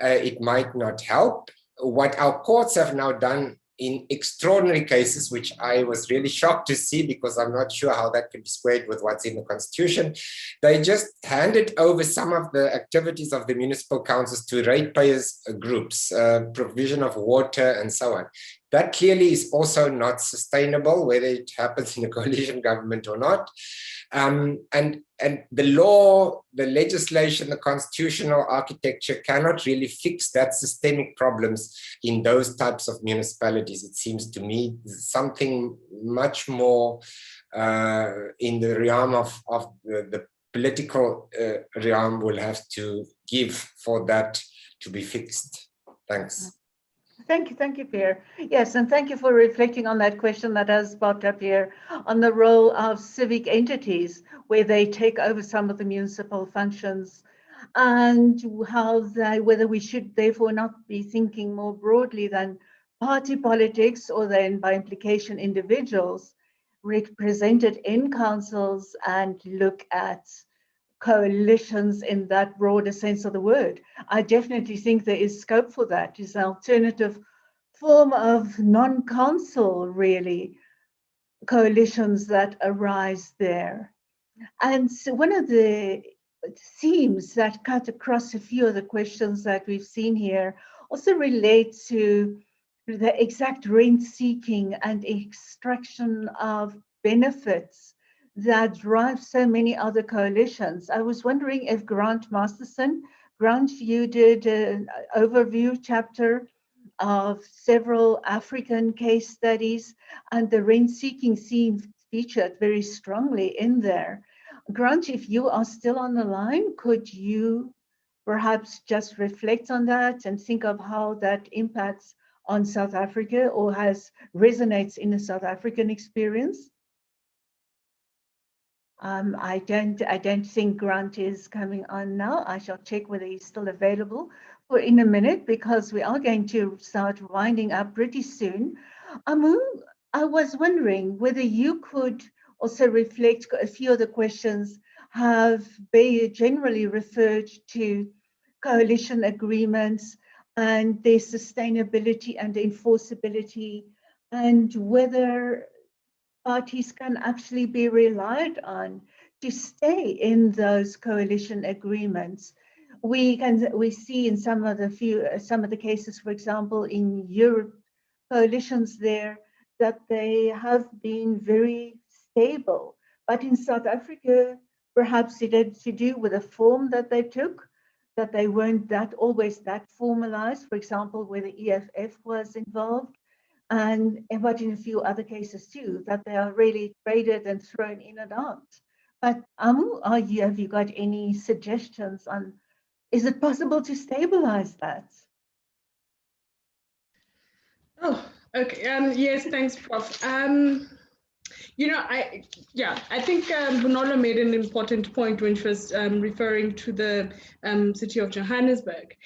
it might not help. What our courts have now done in extraordinary cases, which I was really shocked to see because I'm not sure how that could be squared with what's in the constitution, they just handed over some of the activities of the municipal councils to ratepayers groups, provision of water and so on. That clearly is also not sustainable, whether it happens in a coalition government or not. And the law, the legislation, the constitutional architecture cannot really fix that systemic problems in those types of municipalities. It seems to me something much more in the realm of the political realm will have to give for that to be fixed. Thanks. Thank you, Pierre. Yes, and thank you for reflecting on that question that has popped up here on the role of civic entities where they take over some of the municipal functions and whether we should therefore not be thinking more broadly than party politics or then by implication individuals represented in councils and look at coalitions in that broader sense of the word. I definitely think there is scope for that. It's an alternative form of non-council, really, coalitions that arise there. And so one of the themes that cut across a few of the questions that we've seen here also relate to the exact rent seeking and extraction of benefits that drive so many other coalitions. I was wondering if Grant Masterson, Grant, you did an overview chapter of several African case studies, and the rent seeking seemed featured very strongly in there. Grant, if you are still on the line, could you perhaps just reflect on that and think of how that impacts on South Africa or resonates in a South African experience? I don't think Grant is coming on now. I shall check whether he's still available for in a minute, because we are going to start winding up pretty soon. Amu, I was wondering whether you could also reflect. A few of the questions have been generally referred to coalition agreements and their sustainability and enforceability, and whether parties can actually be relied on to stay in those coalition agreements. We see in some of the cases, for example, in Europe, coalitions there, that they have been very stable. But in South Africa, perhaps it had to do with the form that they took, that they weren't always that formalized, for example, where the EFF was involved. But in a few other cases too, that they are really traded and thrown in and out. But Amu, have you got any suggestions on, is it possible to stabilize that? Oh, okay. Yes, thanks, Prof. I think Bonolo made an important point when she was referring to the city of Johannesburg,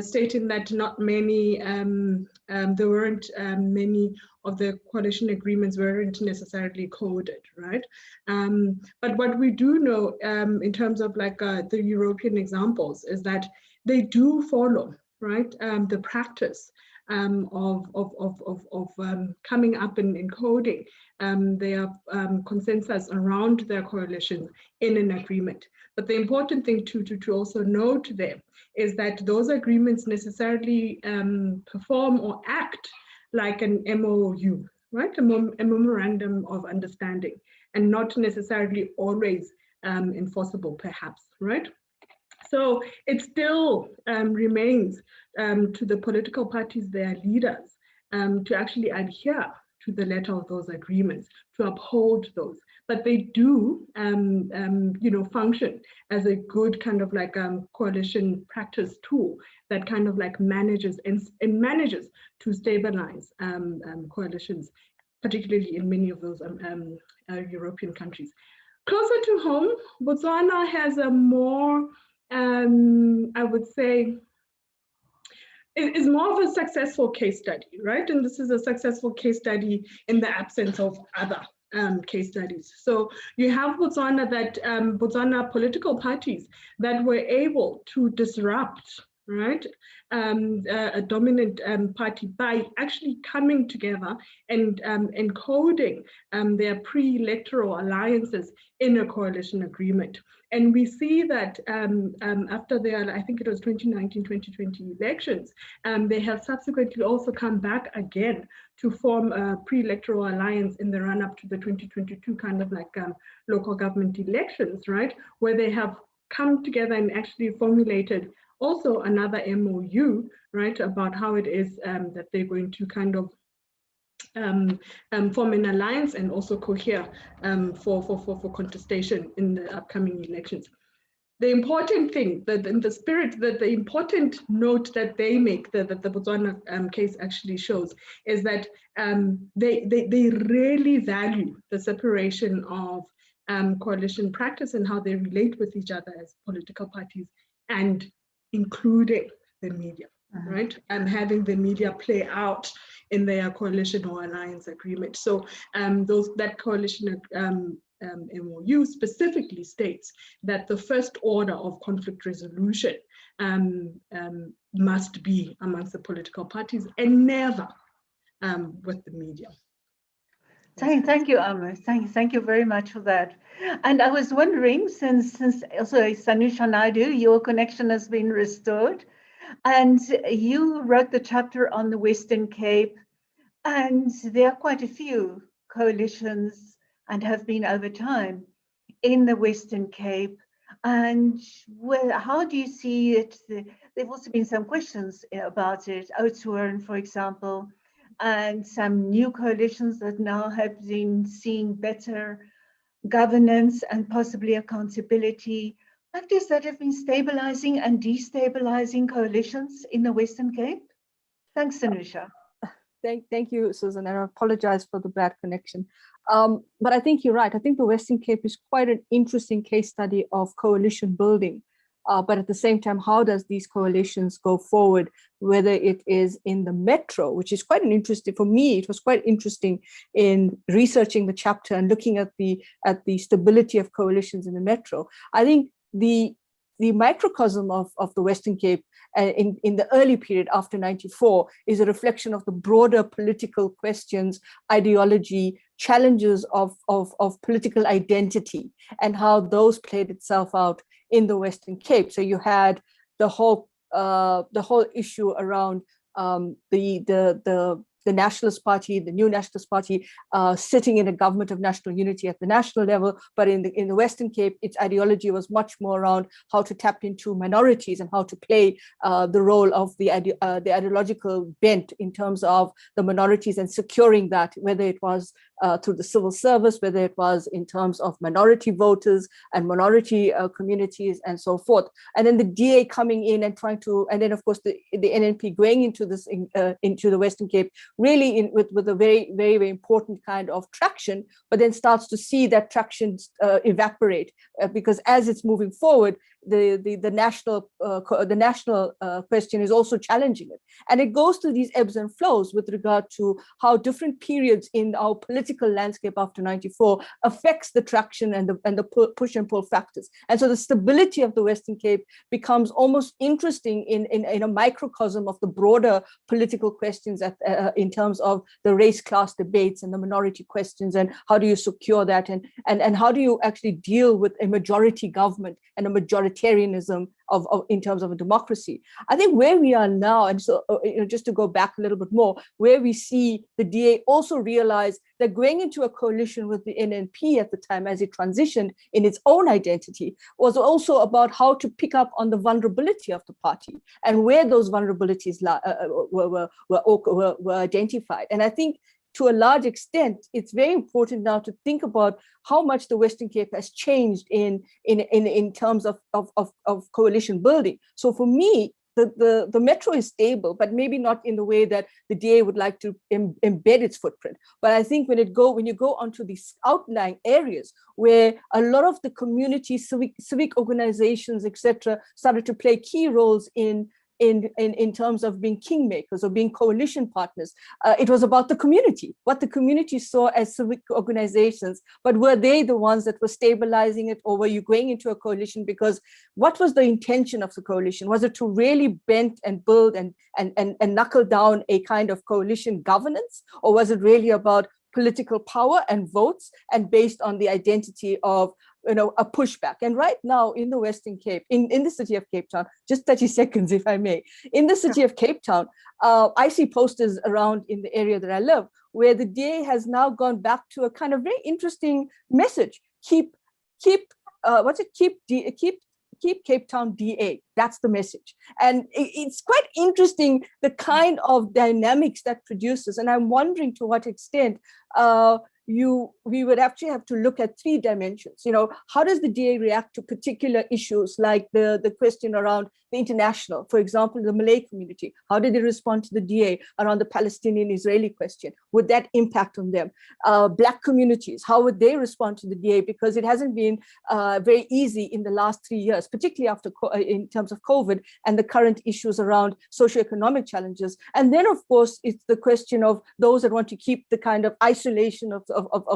stating that not many, there weren't many of the coalition agreements weren't necessarily coded, right? But what we do know in terms of like the European examples is that they do follow, right, the practice of coming up and encoding their consensus around their coalition in an agreement. But the important thing to also note there is that those agreements necessarily perform or act like an MOU, right? A memorandum of understanding, and not necessarily always enforceable, perhaps, right? So it still remains to the political parties, their leaders, to actually adhere to the letter of those agreements, to uphold those. But they do, function as a good kind of like coalition practice tool that kind of like manages and manages to stabilize coalitions, particularly in many of those European countries. Closer to home, Botswana has a more I would say, is more of a successful case study, right? And this is a successful case study in the absence of other case studies. So you have Botswana, that Botswana political parties that were able to disrupt, right, a dominant party by actually coming together and encoding their pre-electoral alliances in a coalition agreement. And we see that after their, I think it was 2019-2020 elections, they have subsequently also come back again to form a pre-electoral alliance in the run-up to the 2022 kind of like local government elections, right? Where they have come together and actually formulated also another MOU, right, about how it is that they're going to kind of form an alliance and also cohere for contestation in the upcoming elections. The important thing, that in the spirit, that the important note that they make, that the Botswana case actually shows, is that they really value the separation of coalition practice and how they relate with each other as political parties, and including the media, right? And having the media play out in their coalition or alliance agreement. So that coalition MOU specifically states that the first order of conflict resolution must be amongst the political parties and never with the media. Thank you, Amr. Thank you very much for that. And I was wondering, since also Sanusha Naidu, your connection has been restored, And you wrote the chapter on the Western Cape, and there are quite a few coalitions and have been over time in the Western Cape. And how do you see it? There've also been some questions about it, Oudtshoorn, for example, and some new coalitions that now have been seeing better governance and possibly accountability. Factors that have been stabilizing and destabilizing coalitions in the Western Cape? Thanks, Sanusha. Thank you, Susan, and I apologize for the bad connection. But I think you're right. I think the Western Cape is quite an interesting case study of coalition building. But at the same time, how does these coalitions go forward, whether it is in the metro, which is quite an interesting, for me, it was quite interesting in researching the chapter and looking at the stability of coalitions in the metro. I think the microcosm of the Western Cape in the early period after 94 is a reflection of the broader political questions, ideology, challenges of political identity, and how those played itself out in the Western Cape. So you had the whole issue around the Nationalist Party, the New Nationalist Party, sitting in a government of national unity at the national level. But in the Western Cape, its ideology was much more around how to tap into minorities and how to play the role of the ideological bent in terms of the minorities and securing that, whether it was through the civil service, whether it was in terms of minority voters and minority communities and so forth. And then the DA coming in and trying to, and then of course the NNP going into this into the Western Cape, really with a very, very, very important kind of traction, but then starts to see that traction evaporate because as it's moving forward, the national question is also challenging it, and it goes through these ebbs and flows with regard to how different periods in our political landscape after 94 affects the traction and the push and pull factors. And so the stability of the Western Cape becomes almost interesting in a microcosm of the broader political questions in terms of the race class debates and the minority questions, and how do you secure that, and how do you actually deal with a majority government and a majoritarianism in terms of a democracy. I think where we are now, and so just to go back a little bit more, where we see the DA also realize that going into a coalition with the NNP at the time as it transitioned in its own identity was also about how to pick up on the vulnerability of the party and where those vulnerabilities were identified. And I think to a large extent, it's very important now to think about how much the Western Cape has changed in terms of coalition building. So for me, the metro is stable, but maybe not in the way that the DA would like to embed its footprint. But I think when you go onto these outlying areas where a lot of the community, civic organizations, etc., started to play key roles in terms of being kingmakers or being coalition partners. It was about the community, what the community saw as civic organizations, but were they the ones that were stabilizing it, or were you going into a coalition because what was the intention of the coalition? Was it to really bend and build and knuckle down a kind of coalition governance, or was it really about political power and votes and based on the identity of a pushback? And right now in the Western Cape, in the city of Cape Town, just 30 seconds if I may, in the city of Cape Town, I see posters around in the area that I live where the DA has now gone back to a kind of very interesting message. Keep Cape Town DA. That's the message. And it's quite interesting, the kind of dynamics that produces. And I'm wondering to what extent we would actually have to look at three dimensions. How does the DA react to particular issues like the question around the international, for example, the Malay community? How did they respond to the DA around the Palestinian-Israeli question? Would that impact on them? Black communities, how would they respond to the DA? Because it hasn't been very easy in the last 3 years, particularly after in terms of COVID and the current issues around socioeconomic challenges. And then, of course, it's the question of those that want to keep the kind of isolation of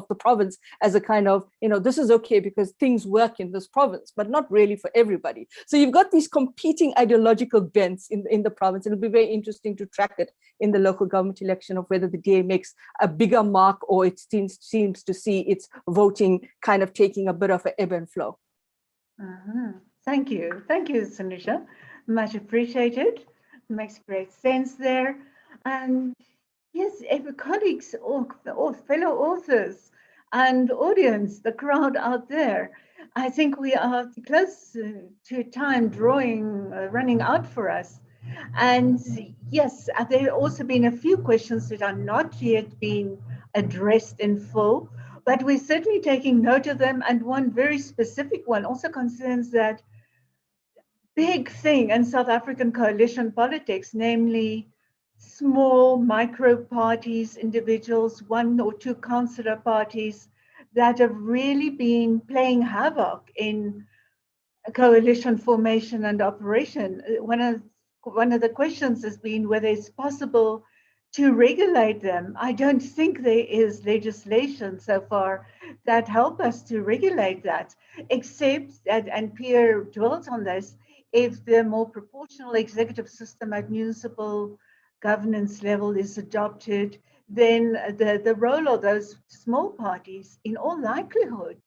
the province as a kind of, this is okay because things work in this province, but not really for everybody. So you've got these competing ideological bents in the province. It'll be very interesting to track it in the local government election of whether the DA makes a bigger mark or it seems to see its voting kind of taking a bit of an ebb and flow. Thank you, Sanusha, much appreciated. makes great sense there. And yes, every colleagues or fellow authors and audience, the crowd out there, I think we are close to time running out for us. And yes, there have also been a few questions that are not yet being addressed in full, but we're certainly taking note of them. And one very specific one also concerns that big thing in South African coalition politics, namely small micro parties, individuals, one or two councillor parties that have really been playing havoc in coalition formation and operation. One of the questions has been whether it's possible to regulate them. I don't think there is legislation so far that help us to regulate that, except that, and Pierre dwelt on this, if the more proportional executive system at municipal governance level is adopted, then the role of those small parties, in all likelihood,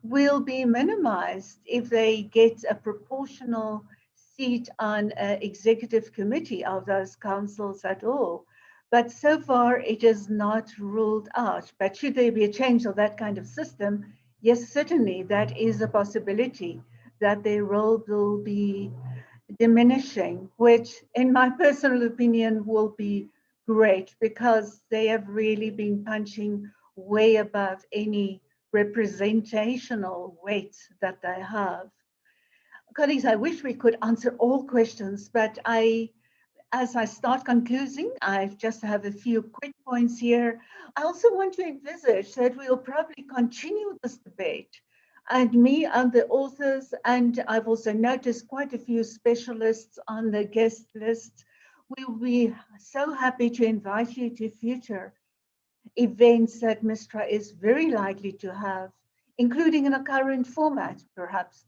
will be minimized if they get a proportional seat on an executive committee of those councils at all. But so far, it is not ruled out. But should there be a change of that kind of system, yes, certainly that is a possibility that their role will be diminishing, which in my personal opinion will be great because they have really been punching way above any representational weight that they have. Colleagues, I wish we could answer all questions, but as I start concluding, I just have a few quick points here. I also want to envisage that we'll probably continue this debate, and me and the authors, and I've also noticed quite a few specialists on the guest list. We'll be so happy to invite you to future events that MISTRA is very likely to have, including in a current format, perhaps,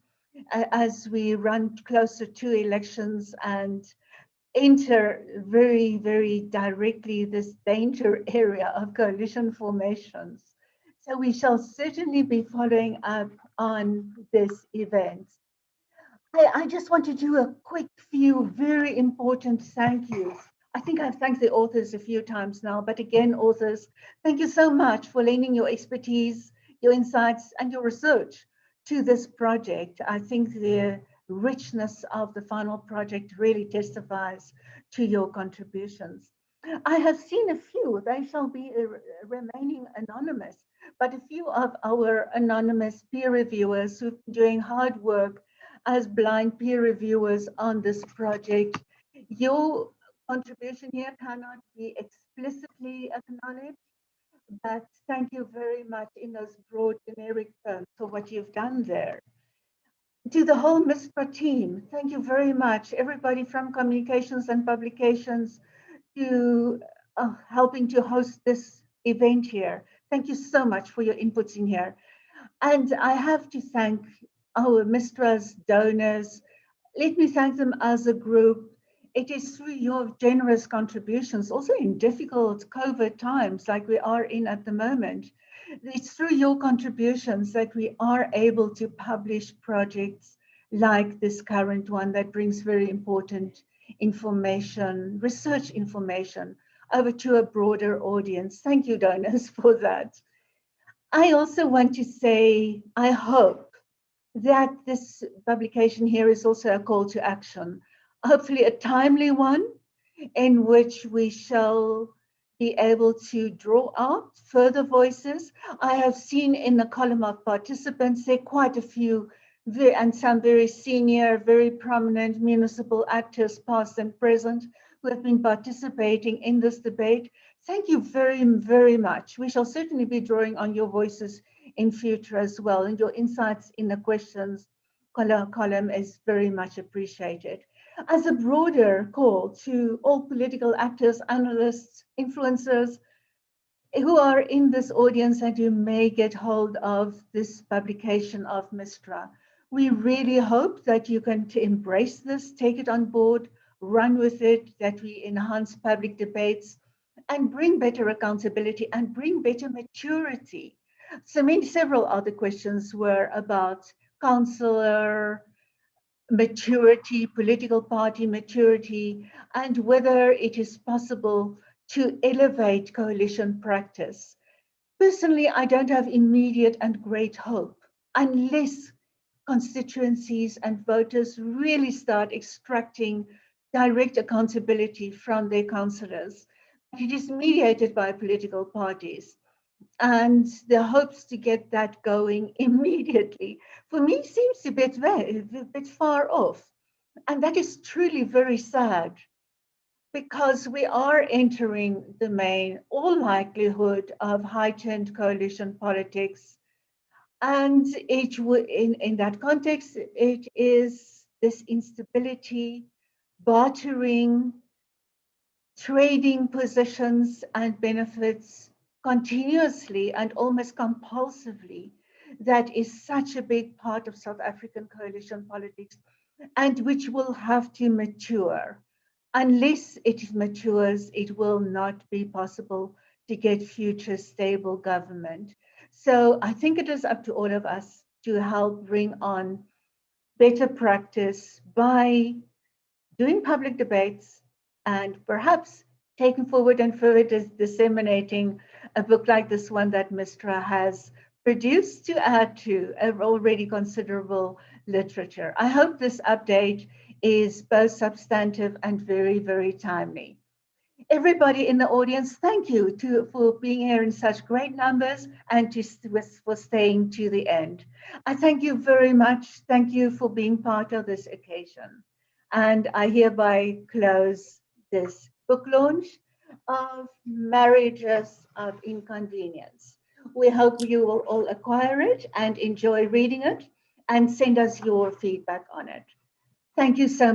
as we run closer to elections and enter very, very directly this danger area of coalition formations. So we shall certainly be following up on this event. I just want to do a quick few very important thank yous. I think I've thanked the authors a few times now, but again, authors, thank you so much for lending your expertise, your insights, and your research to this project. I think the richness of the final project really testifies to your contributions. I have seen a few, they shall be remaining anonymous, but a few of our anonymous peer reviewers who've been doing hard work as blind peer reviewers on this project. Your contribution here cannot be explicitly acknowledged, but thank you very much in those broad generic terms for what you've done there. To the whole MISPA team, thank you very much. Everybody from communications and publications to helping to host this event here. Thank you so much for your inputs in here. And I have to thank our MISTRA's donors. Let me thank them as a group. It is through your generous contributions, also in difficult COVID times like we are in at the moment, it's through your contributions that we are able to publish projects like this current one that brings very important information, research information, over to a broader audience. Thank you, donors, for that. I also want to say, I hope that this publication here is also a call to action, hopefully a timely one in which we shall be able to draw out further voices. I have seen in the column of participants, there are quite a few and some very senior, very prominent municipal actors, past and present, who have been participating in this debate. Thank you very, very much. We shall certainly be drawing on your voices in future as well, and your insights in the questions column is very much appreciated. As a broader call to all political actors, analysts, influencers who are in this audience and who may get hold of this publication of MISTRA, we really hope that you can embrace this, take it on board, run with it, that we enhance public debates and bring better accountability and bring better maturity. Several other questions were about councillor maturity, political party maturity, and whether it is possible to elevate coalition practice. Personally, I don't have immediate and great hope unless constituencies and voters really start extracting direct accountability from their councillors. It is mediated by political parties. And the hopes to get that going immediately, for me, seems a bit far off. And that is truly very sad, because we are entering the main, all likelihood, of heightened coalition politics. And in that context, it is this instability, bartering, trading positions and benefits continuously and almost compulsively that is such a big part of South African coalition politics, and which will have to mature. Unless it matures, it will not be possible to get future stable government. So I think it is up to all of us to help bring on better practice by doing public debates and perhaps taking forward and further disseminating a book like this one that Mistra has produced to add to an already considerable literature. I hope this update is both substantive and very, very timely. Everybody in the audience, thank you for being here in such great numbers and for staying to the end. I thank you very much. Thank you for being part of this occasion. And I hereby close this book launch of Marriages of Inconvenience. We hope you will all acquire it and enjoy reading it and send us your feedback on it. Thank you so much.